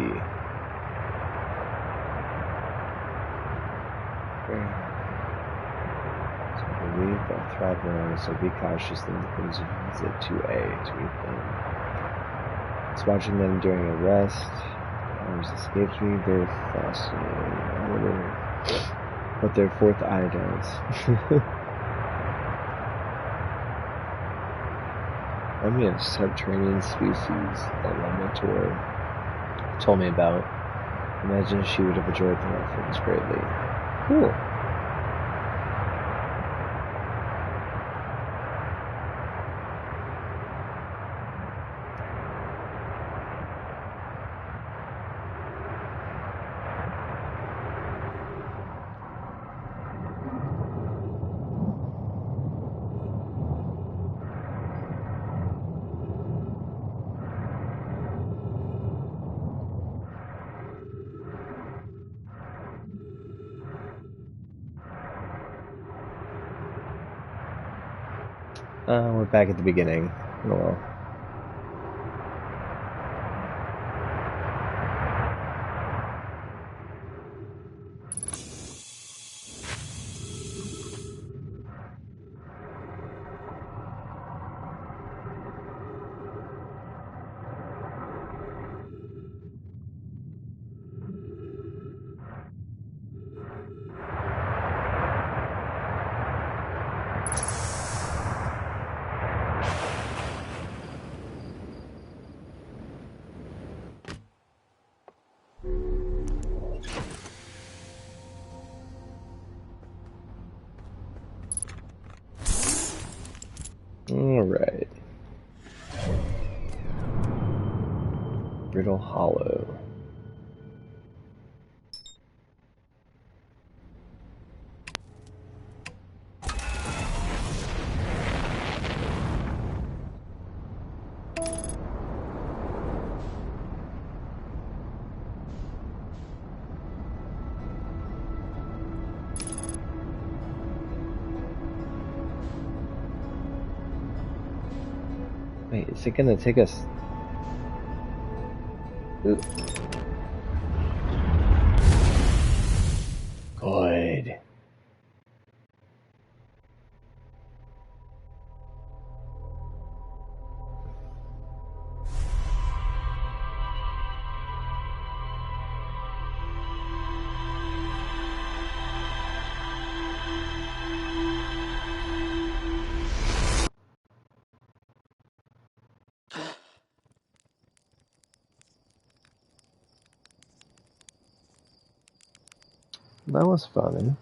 So I believe they'll thrive alone, so be cautious in the things you visit 2A to eat them. It's watching them during a rest. Ours escapes me, they're fascinating. But their fourth eye does. I mean, a subterranean species that my mentor told me about. Imagine she would have enjoyed the reference greatly. Cool. We're back at the beginning. Oh well. Alright. Brittle Hollow. Wait, is it gonna take us? Ooh. Good. That was funny.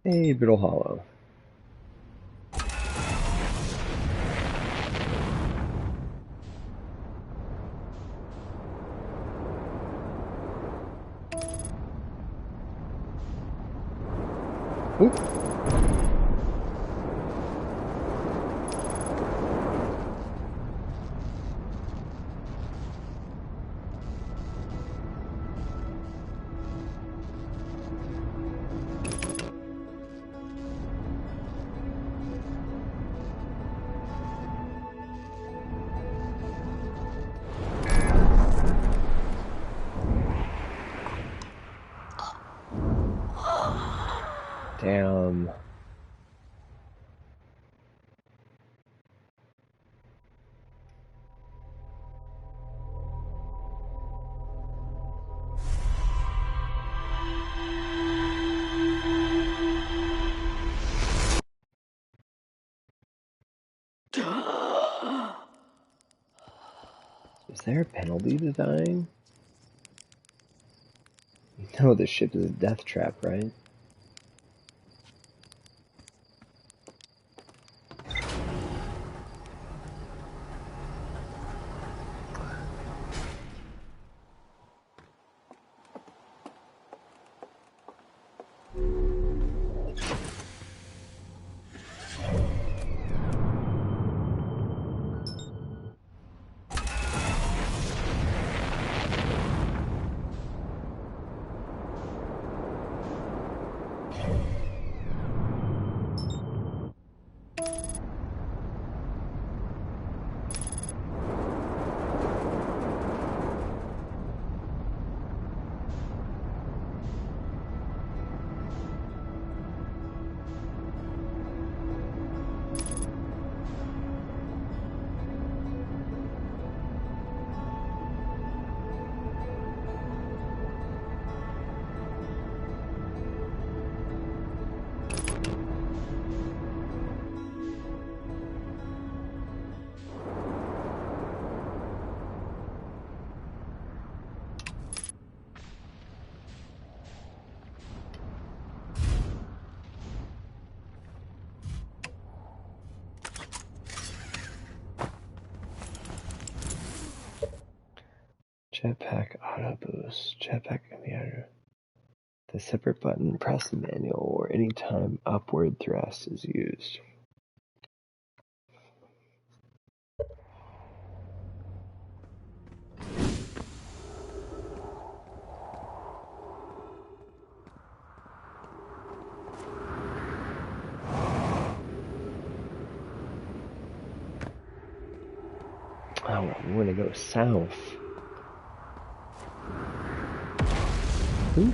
Hey, Brittle Hollow. Oop. Damn. Is there a penalty to dying? You know this ship is a death trap, right? Jetpack auto boost. Jetpack commander. The separate button, press the manual, or any time upward thrust is used. Oh, I'm gonna go south. Ooh.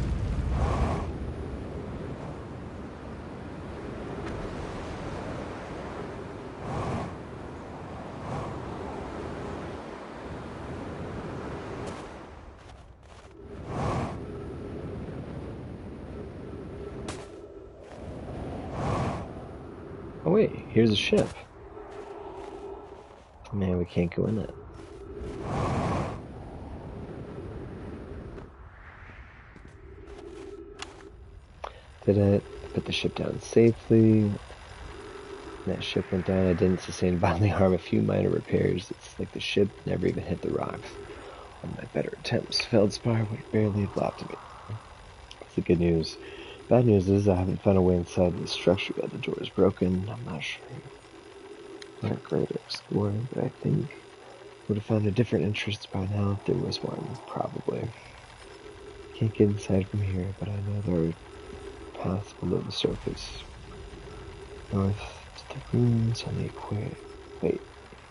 wait, here's a ship. Man, we can't go in it. Did it? Put the ship down safely. That ship went down. I didn't sustain bodily harm. A few minor repairs. It's like the ship never even hit the rocks. One of my better attempts. Feldspar would barely have laughed at me. That's the good news. Bad news is I haven't found a way inside the structure yet. The door is broken. I'm not sure. Not great at exploring, but I think would have found a different interest by now if there was one. Probably. Can't get inside from here, but I know there are paths below the surface. North to the ruins on the equator. Wait,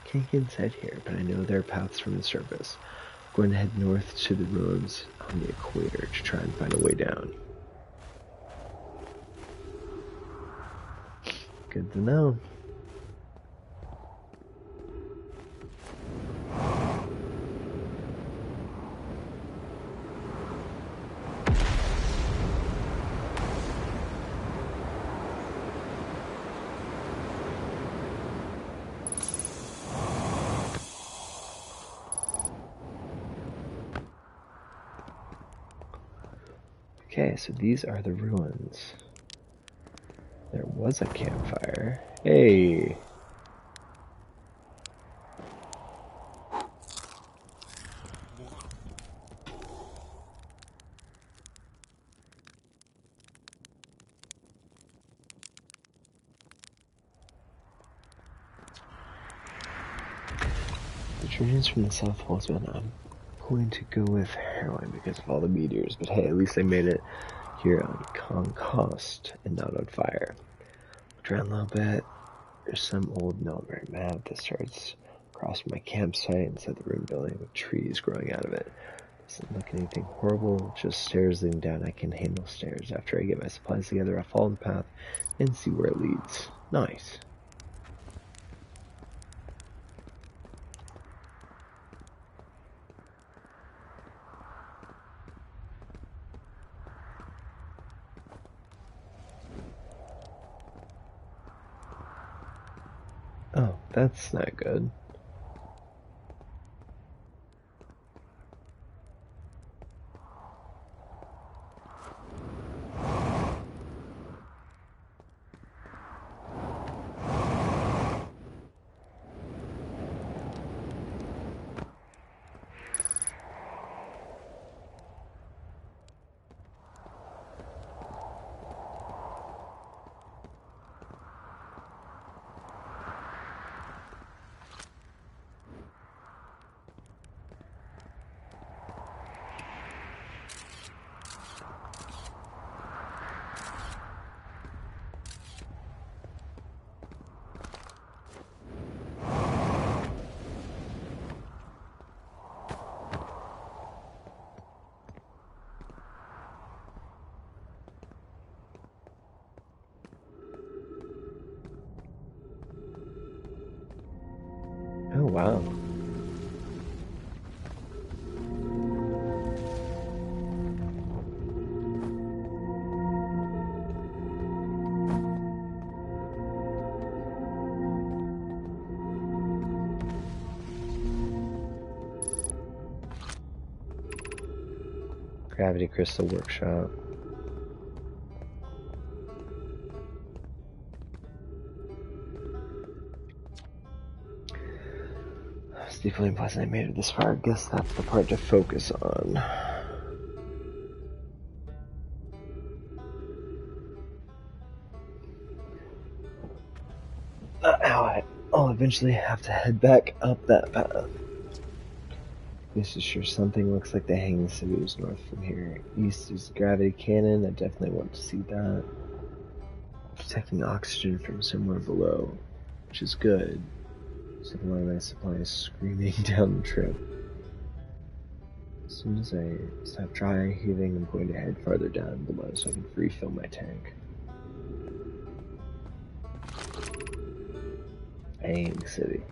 can't get inside here, but I know there are paths from the surface. I'm going to head north to the ruins on the equator to try and find a way down. Good to know. Okay, so these are the ruins. There was a campfire. Hey! The journeys from the South Pole's been I'm going to go with heroin because of all the meteors, but hey, at least I made it here on Conquest and not on fire. Looked around a little bit. There's some old military map that starts across my campsite inside the ruined building with trees growing out of it. Doesn't look anything horrible, just stairs leading down. I can handle stairs. After I get my supplies together, I'll follow the path and see where it leads. Nice. Oh, that's not good. Oh, wow. Gravity Crystal Workshop. It's deeply unpleasant I made it this far. I guess that's the part to focus on. I'll eventually have to head back up that path. This is sure something. Looks like the hanging city is north from here. East is the gravity cannon. I definitely want to see that. Detecting oxygen from somewhere below, which is good. So one of my supplies screaming down the trip. As soon as I stop dry heaving, I'm going to head farther down below so I can refill my tank. Hanging city.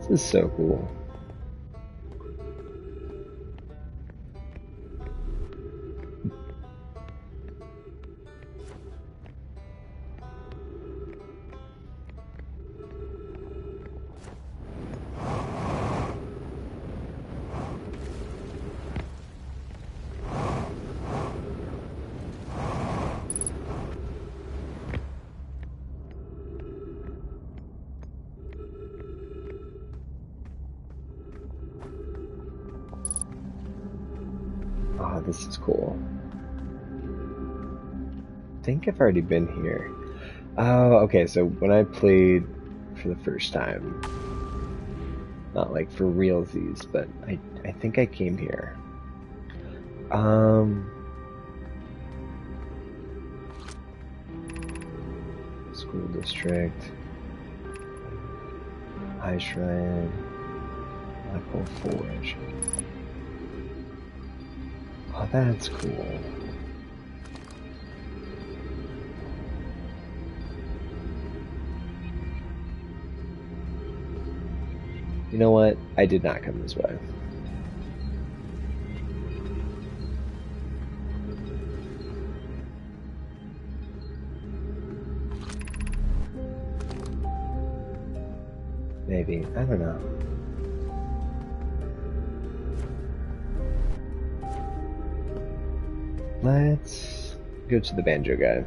This is so cool. Oh, this is cool. I think I've already been here. Oh, okay, so when I played for the first time, not like for realsies, but I think I came here. School district, High Shrine, Black Hole Forge. Oh, that's cool. You know what? I did not come this way. Maybe. I don't know. Let's go to the banjo guy.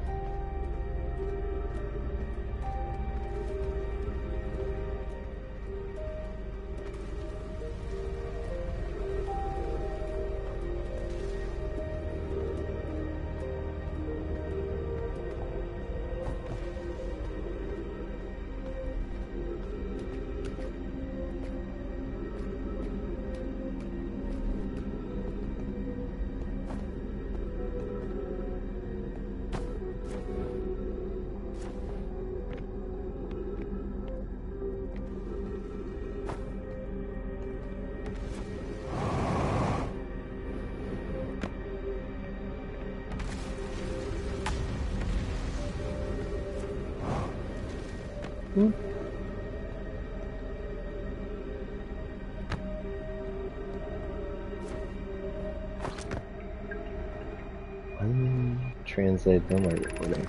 Translate film recording.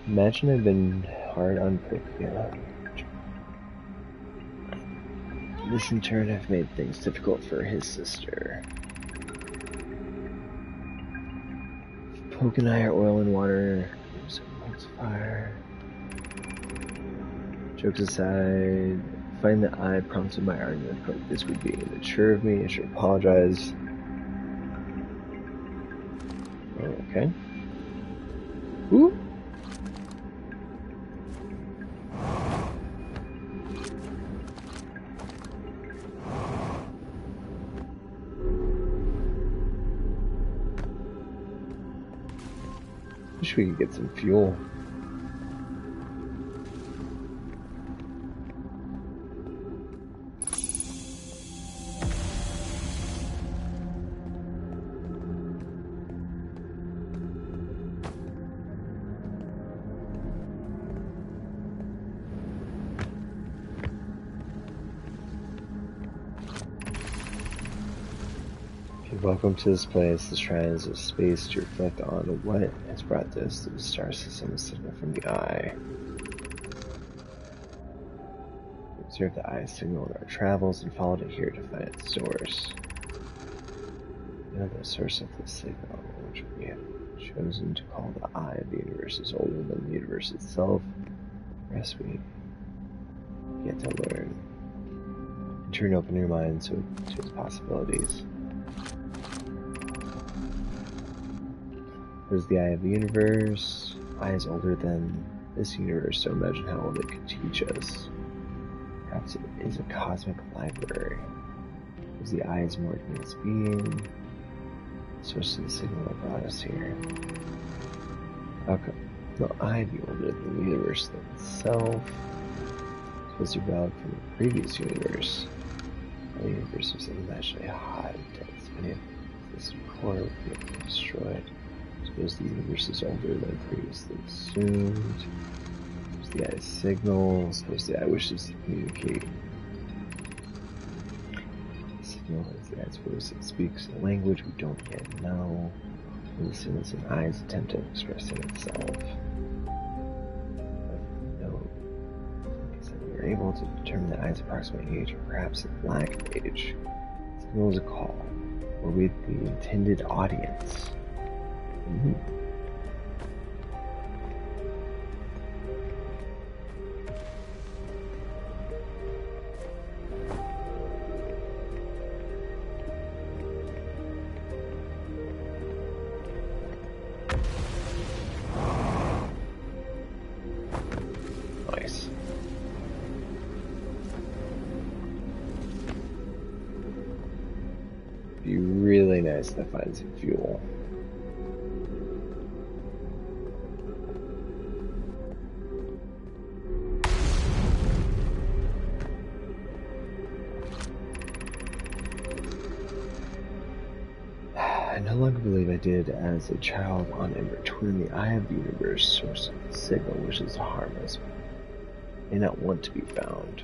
Imagine I've been hard on Prithia. This in turn have made things difficult for his sister. Poke and I are oil and water. Use a multiplier. Jokes aside, find that I prompted my argument, but this would be immature of me. I should apologize. Okay. Ooh. Wish we could get some fuel. Welcome to this place. This shrine is a space to reflect on what has brought this to the star system, a signal from the eye. We observe the eye's signal in our travels and followed it here to find its source. You know, the source of this signal, which we have chosen to call the eye of the universe, is older than the universe itself. The rest we yet to learn. In turn, open your mind to its possibilities. What is the eye of the universe? Eye is older than this universe, so imagine how old it could teach us. Perhaps it is a cosmic library. Is the eye is more advanced being? The source of the signal that brought us here. How come the eye be older than the universe itself? Supposed to be from the previous universe. The universe was unimaginably hot and dense. Many of this core would be destroyed. Suppose the universe is older than previously assumed. Suppose the eye's signal. Suppose the eye wishes to communicate. The signal is the eye's voice. It speaks a language we don't yet know. And the signal is an eye's attempt at expressing itself. We are able to determine the eye's approximate age, or perhaps a black age. The signal is a call, or with the intended audience. really nice to find some fuel. I no longer believe I did as a child on Ember Twin, the eye of the universe, source of the signal wishes to harm us, may not want to be found.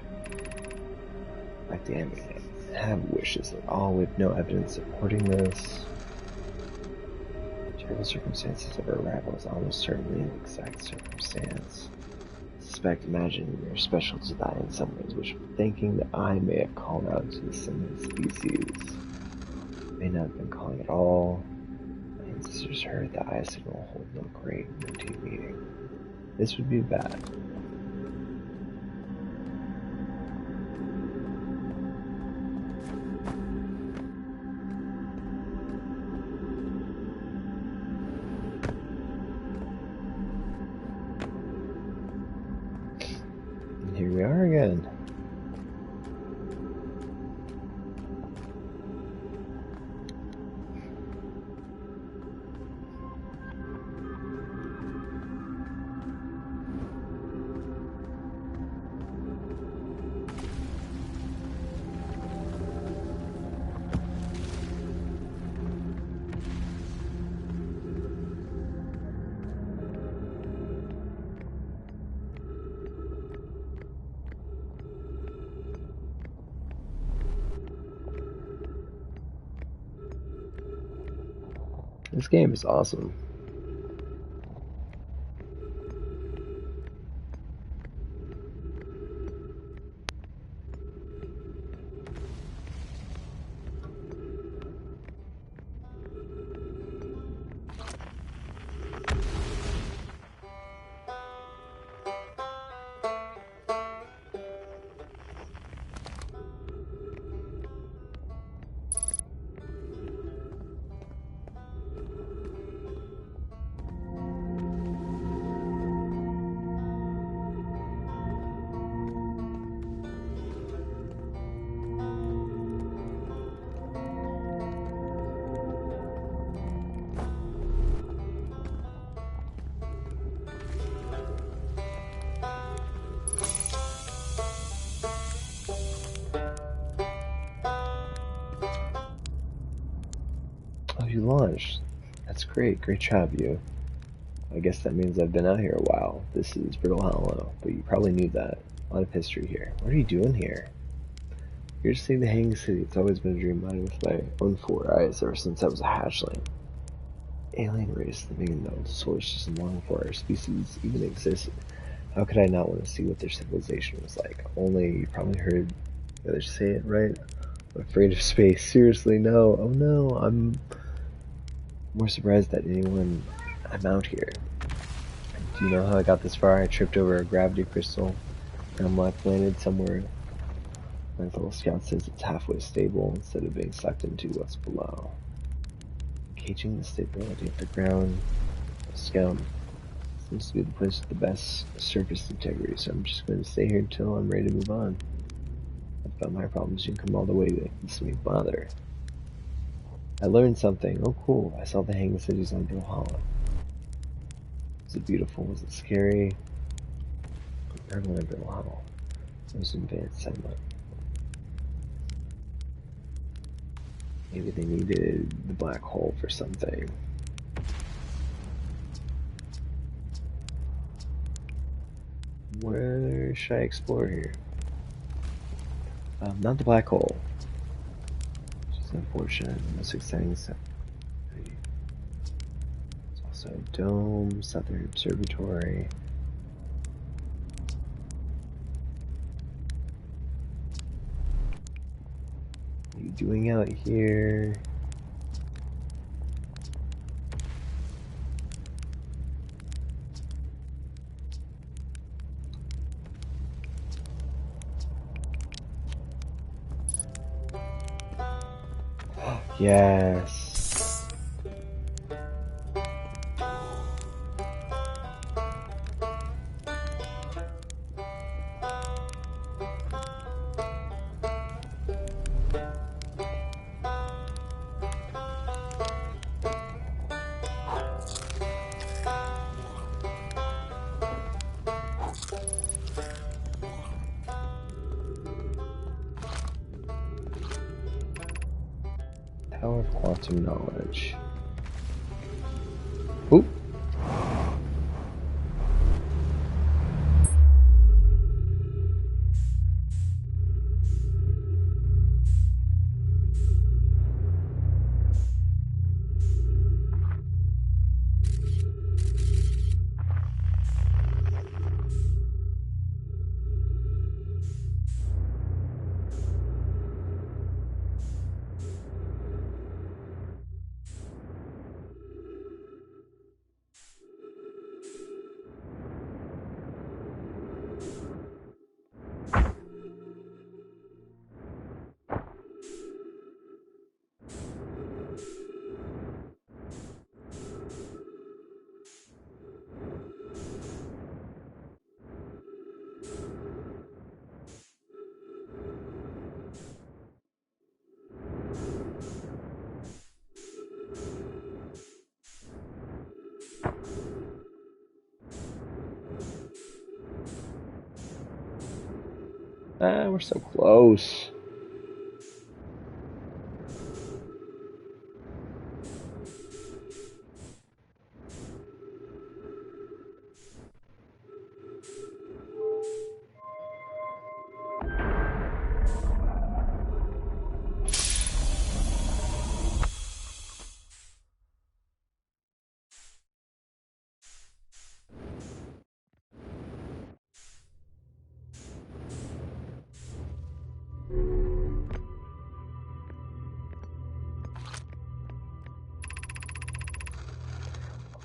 Like the enemy have wishes at all with no evidence supporting this. Terrible circumstances of our arrival is almost certainly an exact circumstance. Suspect, imagine you're special to thy in some ways, which thinking that I may have called out to the similar species. May not have been calling at all. My ancestors heard the eye signal hold no great routine meeting. This would be bad. And here we are again. This game is awesome. Oh, you launched. That's great. Great job, you. I guess that means I've been out here a while. This is Brittle Hollow, but you probably knew that. A lot of history here. What are you doing here? You're just seeing the Hanging City. It's always been a dream of mine with my own 4 eyes ever since I was a hatchling. Alien race living in the solar system long before our species even existed. How could I not want to see what their civilization was like? Only you probably heard the others say it, right? I'm afraid of space. Seriously, no. Oh no, I'm more surprised that I'm out here. Do you know how I got this far? I tripped over a gravity crystal and I'm landed somewhere. My little scout says it's halfway stable instead of being sucked into what's below. Gauging the stability of the ground. Scout seems to be the place with the best surface integrity, so I'm just going to stay here until I'm ready to move on. About my problems, you can come all the way to this me bother. I learned something. Oh cool, I saw the Hanging Cities on Brittle Hollow. Was it beautiful? Was it scary? Everyone in Brittle Hollow. It was advanced somewhat. Maybe they needed the black hole for something. Where should I explore here? Not the black hole. Which is unfortunate. The most exciting stuff. There's also a dome, Southern Observatory. What are you doing out here? Yes. Power of quantum knowledge. Oop. Ah, we're so close.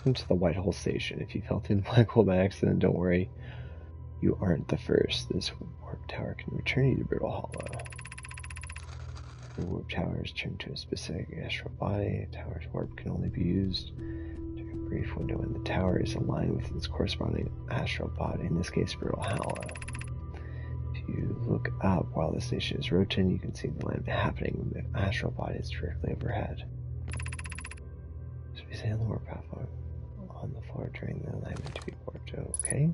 Welcome to the White Hole Station. If you fell through the black hole by accident, don't worry. You aren't the first. This warp tower can return you to Brittle Hollow. The warp tower is turned to a specific astral body. The tower's warp can only be used during a brief window when the tower is aligned with its corresponding astral body, in this case, Brittle Hollow. If you look up while the station is rotating, you can see the alignment happening when the astral body is directly overhead. So we say on the warp platform on the floor during the alignment to be warped. Okay.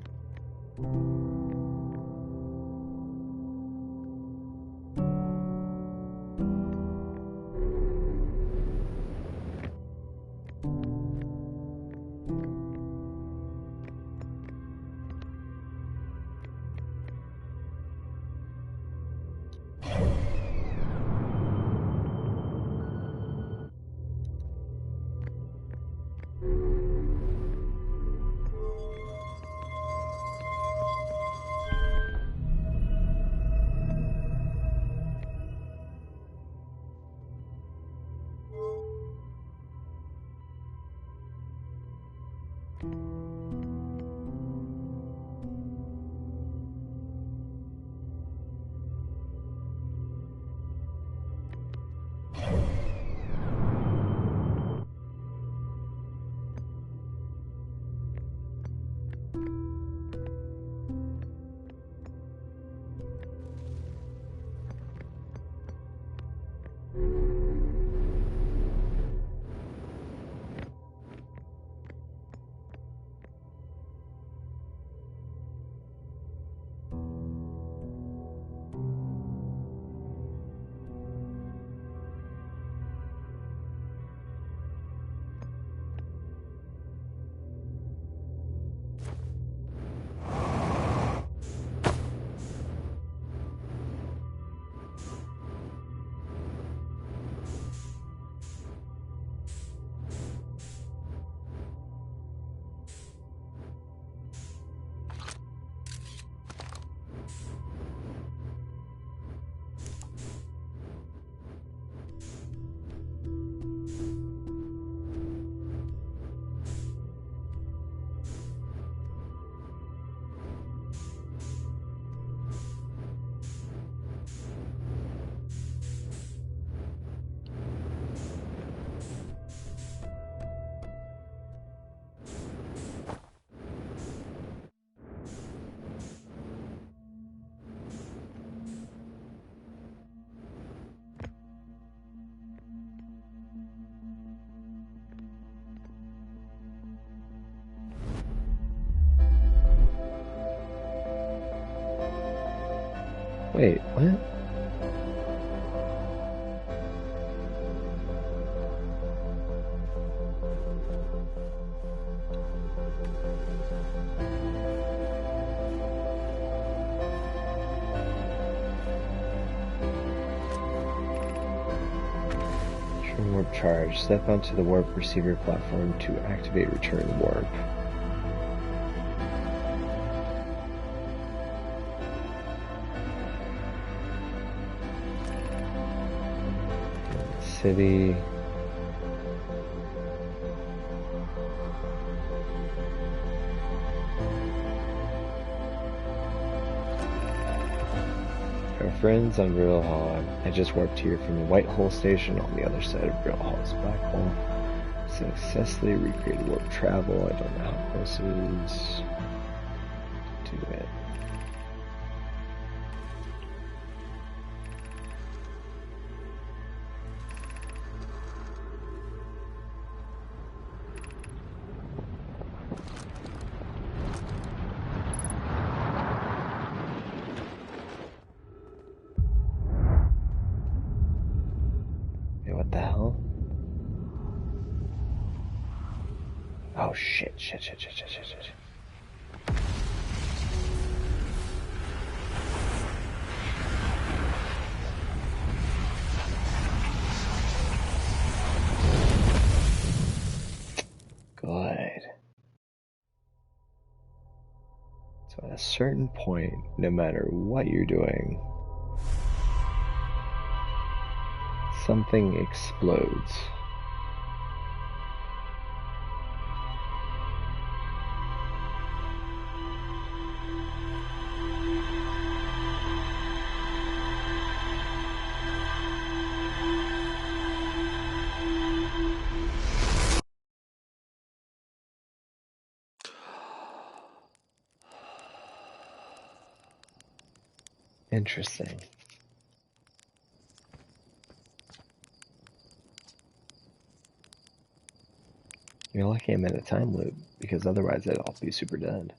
Wait, what? warp charge. Step onto the warp receiver platform to activate return warp. City. Our friends on Brittle Hollow. I just warped here from the White Hole station on the other side of Brittle Hollow's black hole. Successfully recreated warp travel. I don't know how close it is to it. What the hell? Oh shit. Good. So at a certain point, no matter what you're doing, something explodes. Interesting. You're lucky I'm in a time loop, because otherwise I'd all be super dead.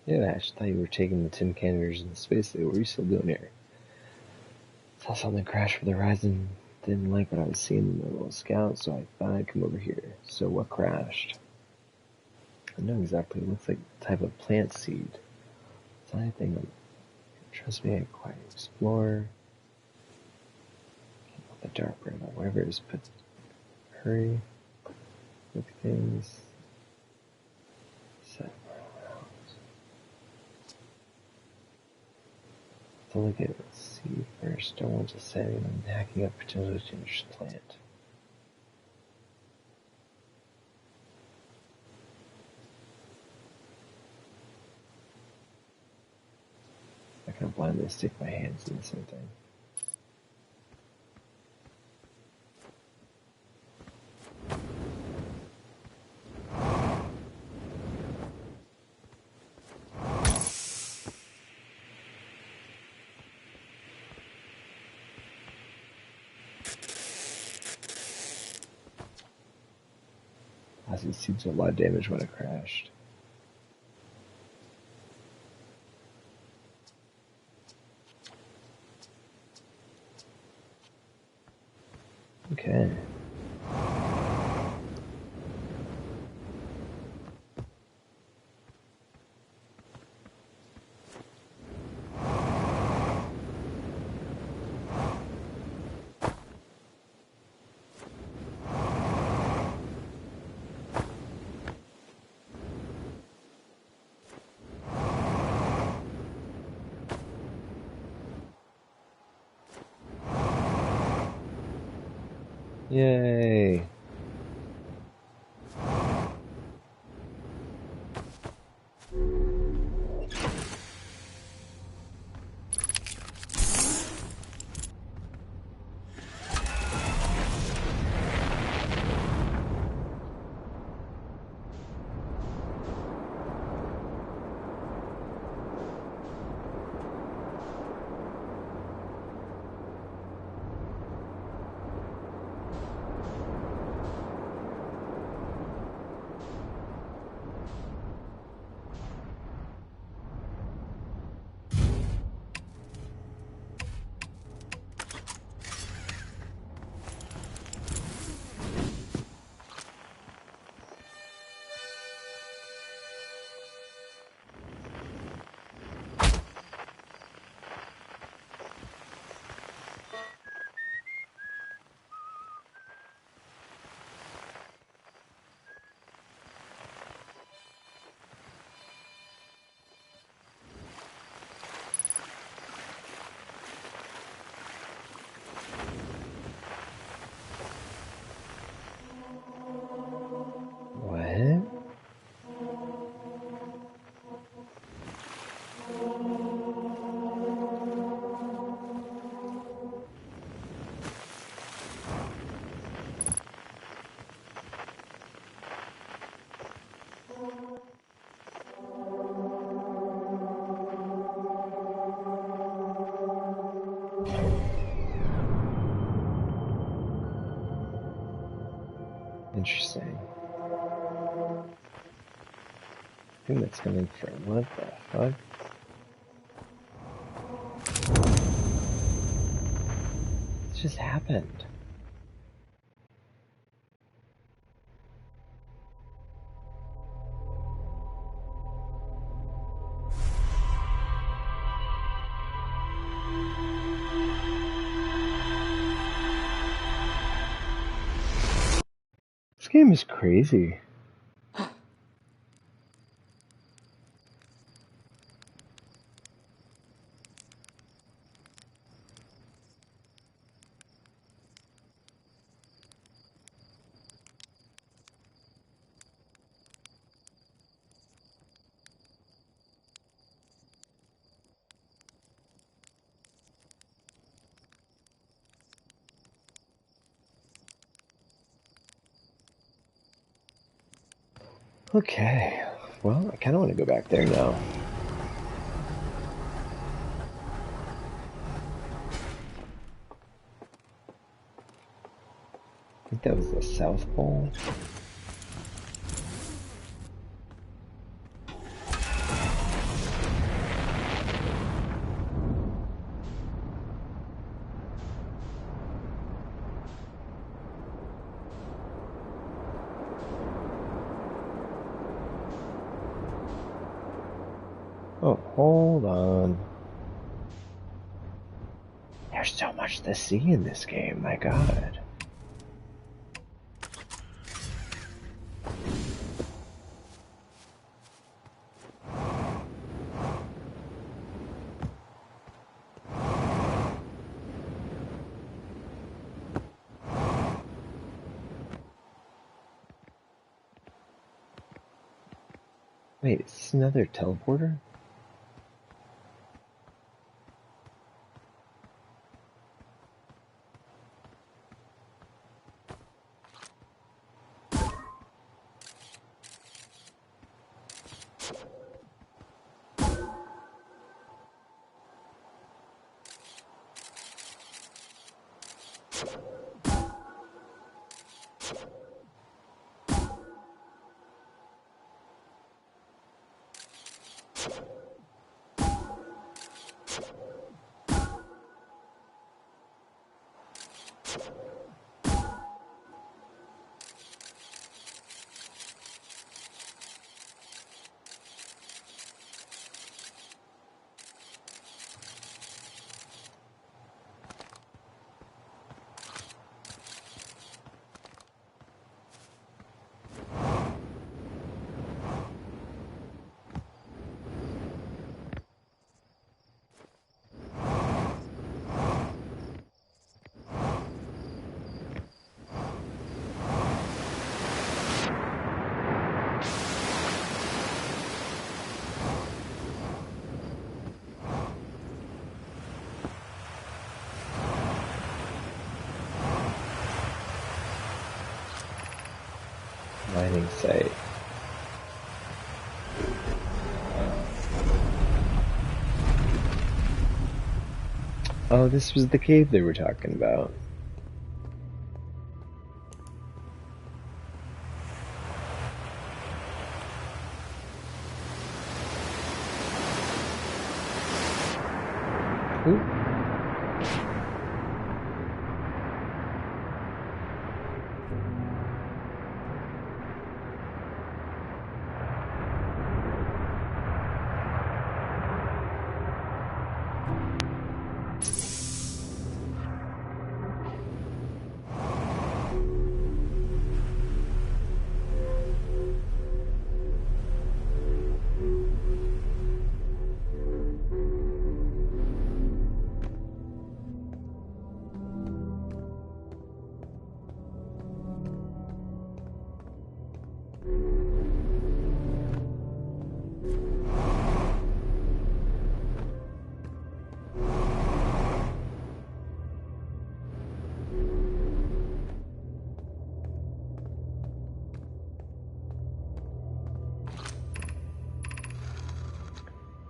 Yeah, I actually thought you were taking the tin cannons in space. What are you still doing here? Saw something crash for the horizon. Didn't like what I was seeing in the little scout, so I thought I'd come over here. So what crashed? I know exactly. It looks like a type of plant seed. It's not anything. Trust me, I quite explore. The dark rim, whatever it is, put hurry with things. Set around. To look at it, see first. Don't want to say I'm hacking up potentially dangerous plant. I can blindly stick my hands in the same thing. It seems to a lot of damage when it crashed. Okay. Yay! What? Interesting. I think that's coming from what the fuck? What just happened? This game is crazy. Okay, well, I kind of want to go back there now. I think that was the South Pole. Oh, hold on. There's so much to see in this game, my god. Wait, is this another teleporter? mining site. Oh, this was the cave they were talking about. Ooh.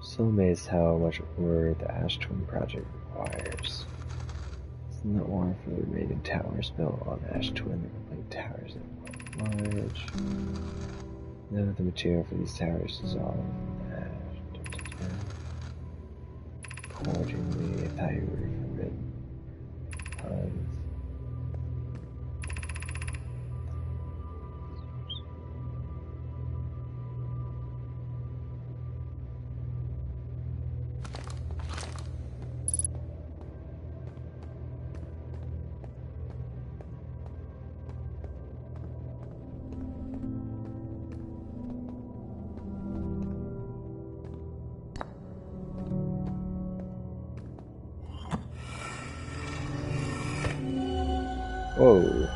So amazed how much ore the Ash Twin project requires. Isn't the ore for the remaining towers built on Ash Twin the complete towers at large? None of the material for these towers dissolved in ash. Accordingly, I thought you were forbidden. Puns. Whoa.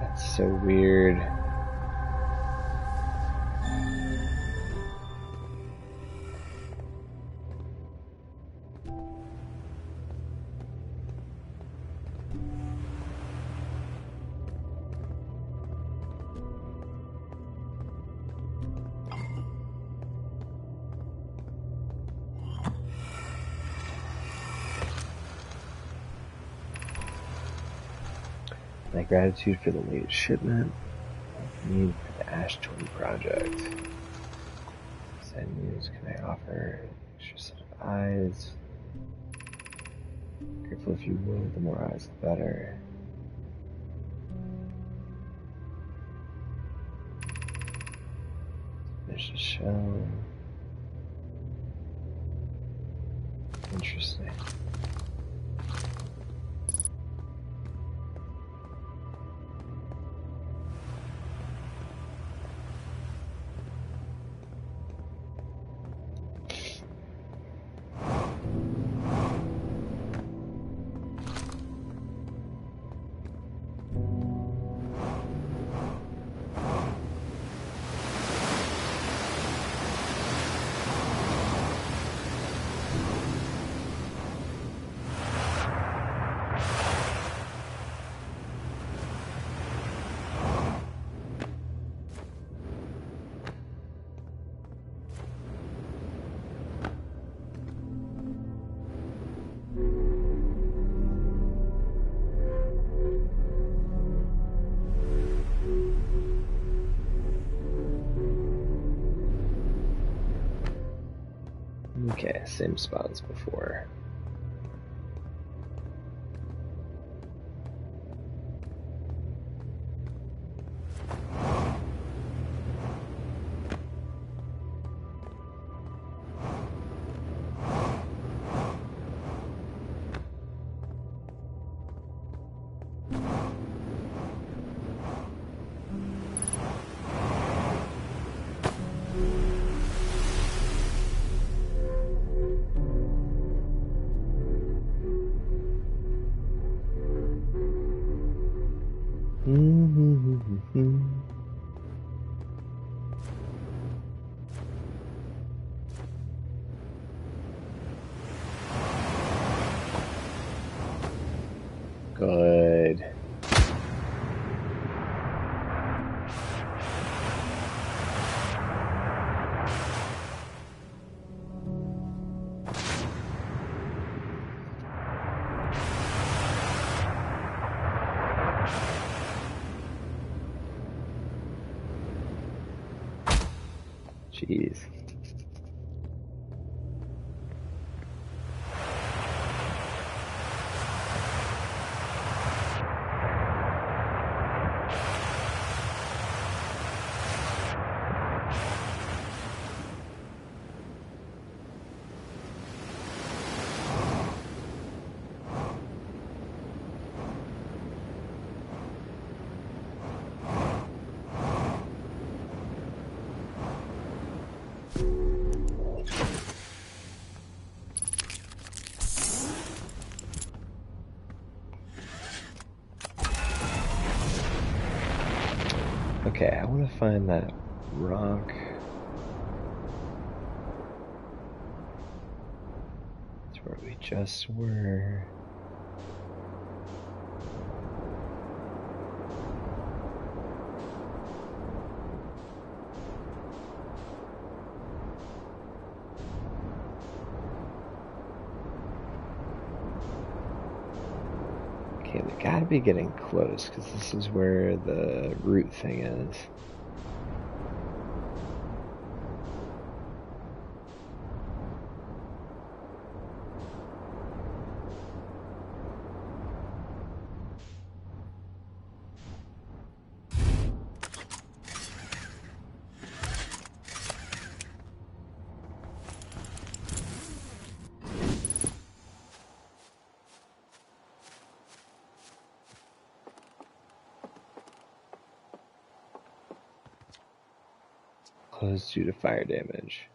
That's so weird. My gratitude for the late shipment. Need for the Ash Twin project. Sad news, can I offer an extra set of eyes? Grateful if you will, the more eyes the better. Finish the show. Interesting. Okay, same spot as before. Good. Jeez. Okay, I want to find that rock. That's where we just were. Okay, we gotta be getting close, because this is where the root thing is. Closed due to fire damage.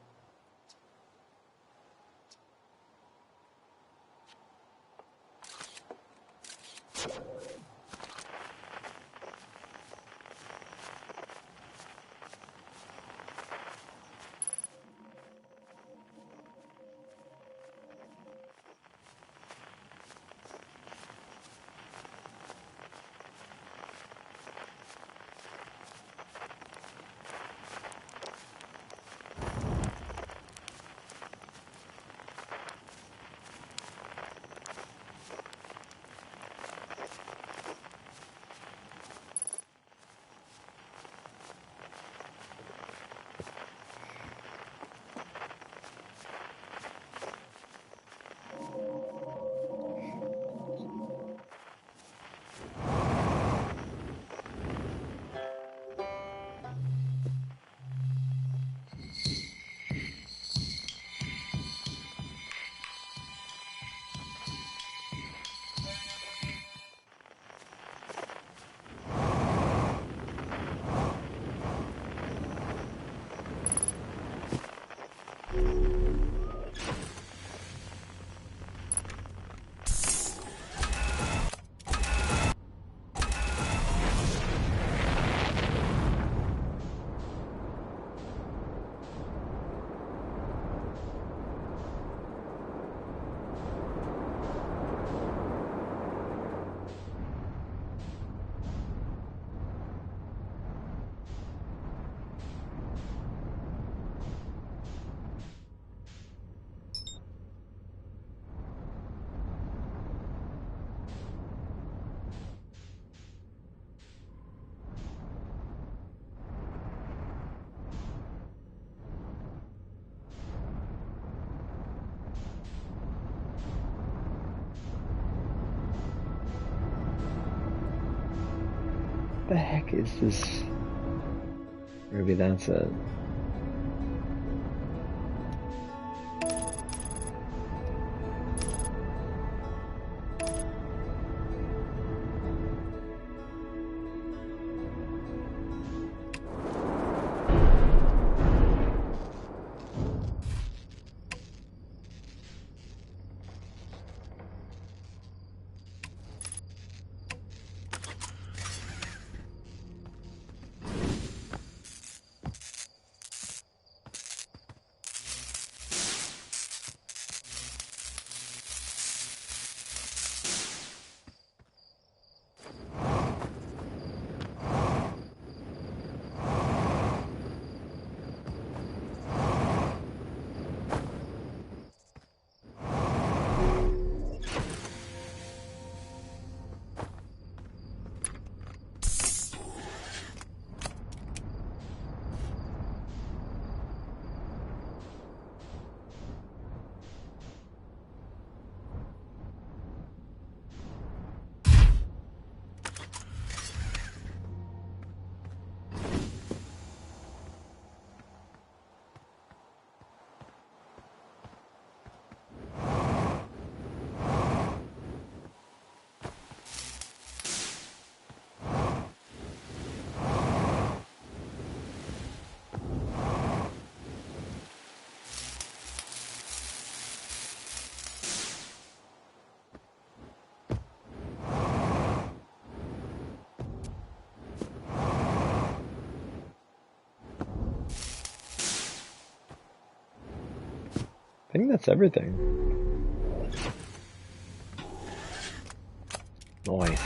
What the heck is this? Maybe that's it. I think that's everything. Nice.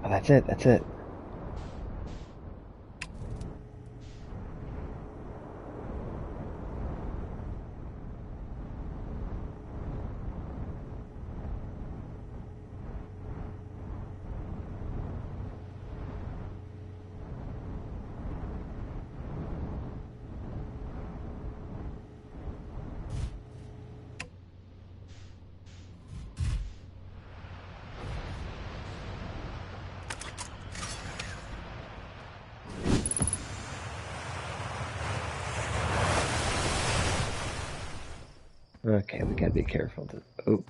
Oh, that's it, that's it. Okay, we gotta be careful. Oh,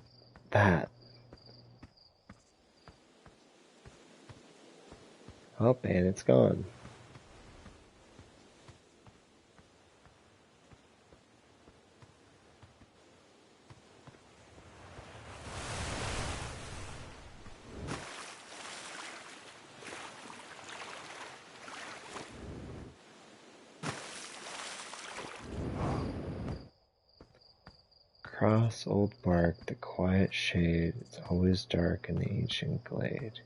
that. Oh, and it's gone. Across old bark, the quiet shade, it's always dark in the ancient glade.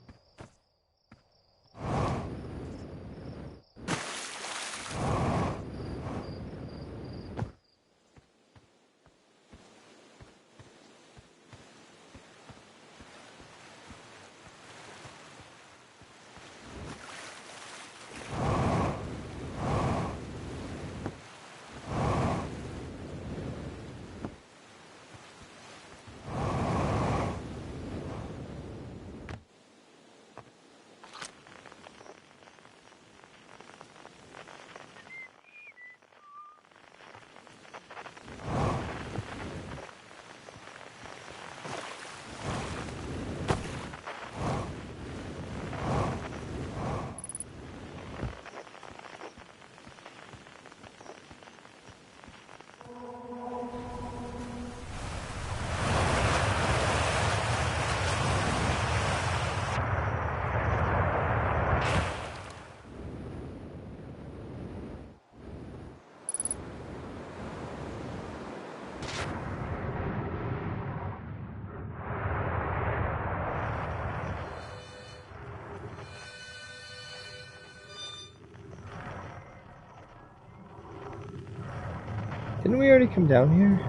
Didn't we already come down here?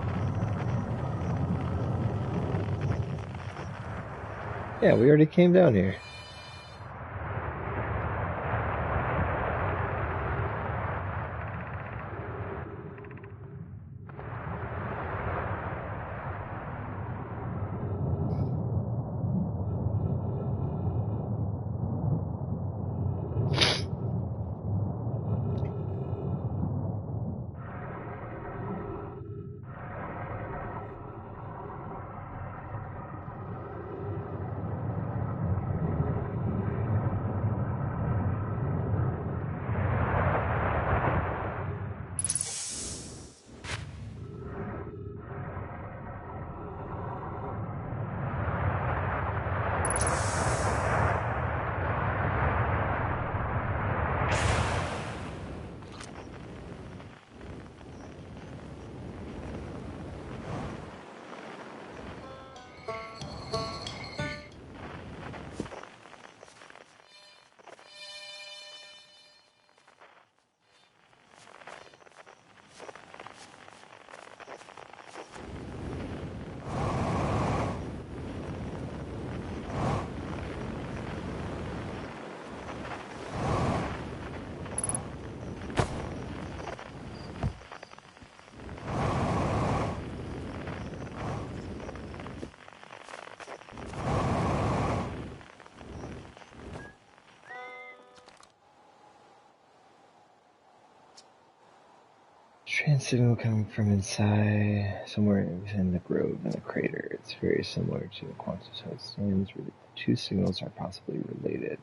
Yeah, we already came down here. Trans signal coming from inside, somewhere within the grove in the crater. It's very similar to the quantum stones where the two signals are possibly related.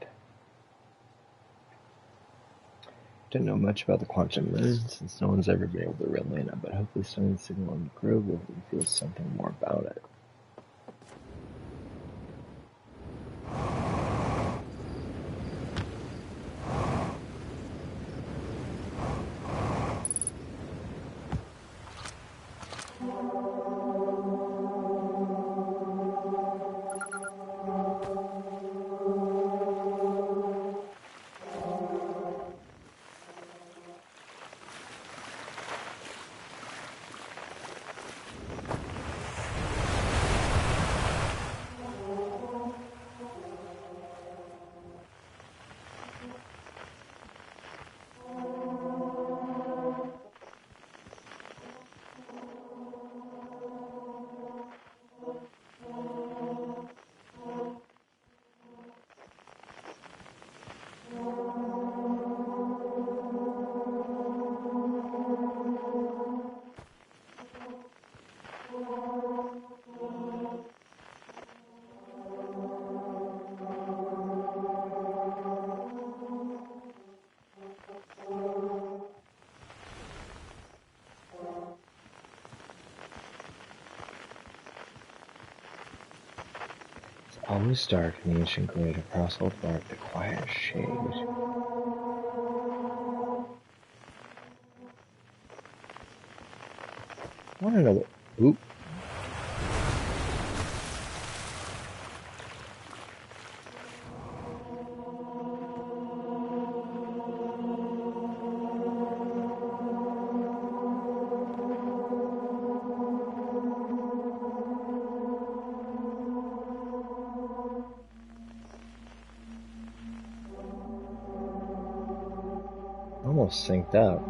Don't know much about the quantum lens since no one's ever been able to relay it, but hopefully Stone's signal in the grove will reveal something more about it. Always dark in the ancient glade across old bark, the quiet shade. I want to know what. Oop. Almost synced up.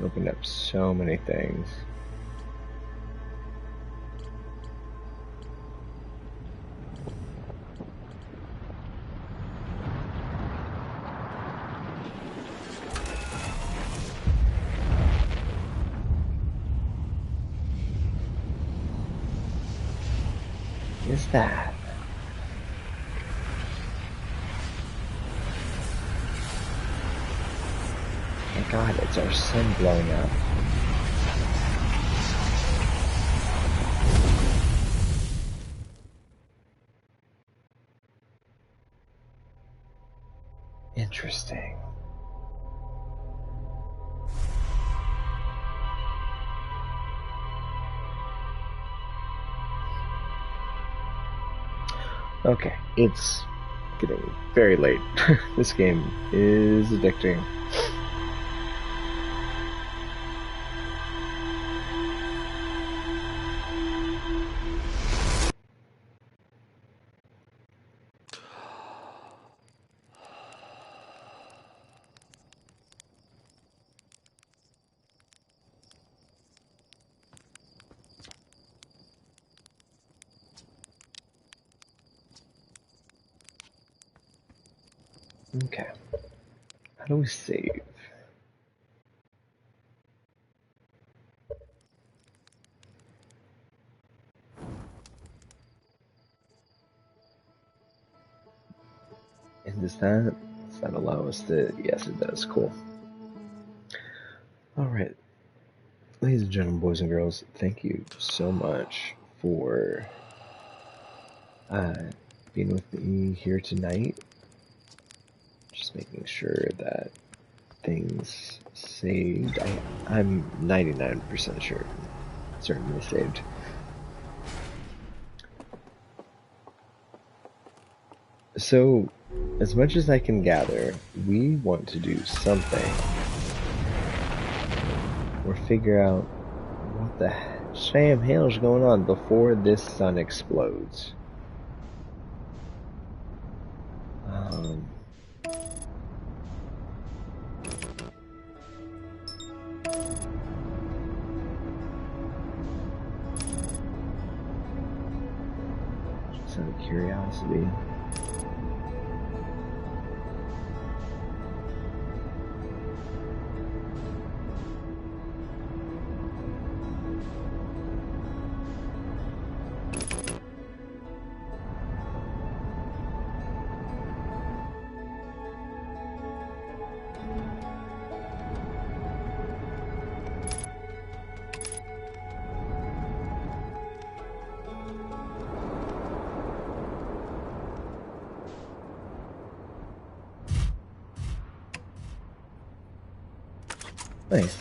Opened up so many things. What is that? My God, it's our sun blowing up. Interesting. Okay, it's getting very late. This game is addicting. Okay. How do we save? And does that allow us to? Yes, it does. Cool. All right, ladies and gentlemen, boys and girls, thank you so much for uh, being with me here tonight. Just making sure that things saved. I'm 99% sure. Certainly saved. So, as much as I can gather, we want to do something or figure out what the sham hell is going on before this sun explodes. Just out of curiosity. Nice.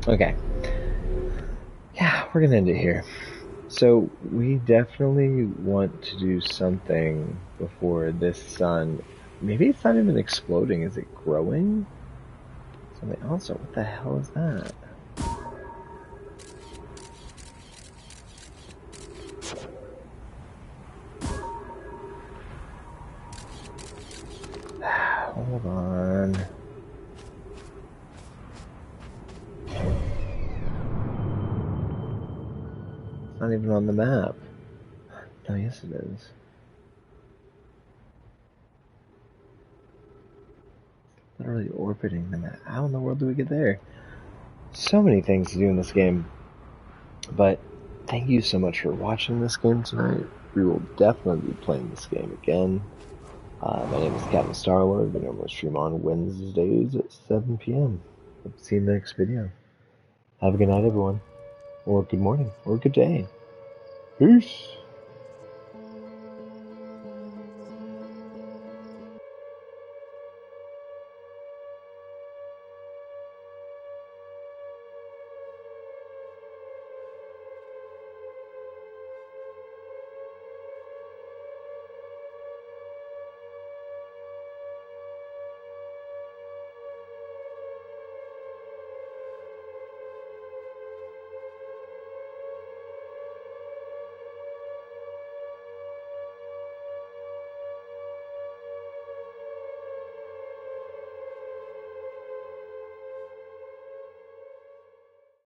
Okay. Yeah, we're gonna end it here. So we definitely want to do something before this sun. Maybe it's not even exploding. Is it growing? Something also. What the hell is that? Hold on. It's not even on the map. Oh, yes it is. Literally orbiting the map. How in the world do we get there? So many things to do in this game. But thank you so much for watching this game tonight. We will definitely be playing this game again. My name is CaptainStarLord. We normally stream on Wednesdays at 7 p.m. Hope to see you in the next video. Have a good night, everyone. Or good morning. Or good day. Peace.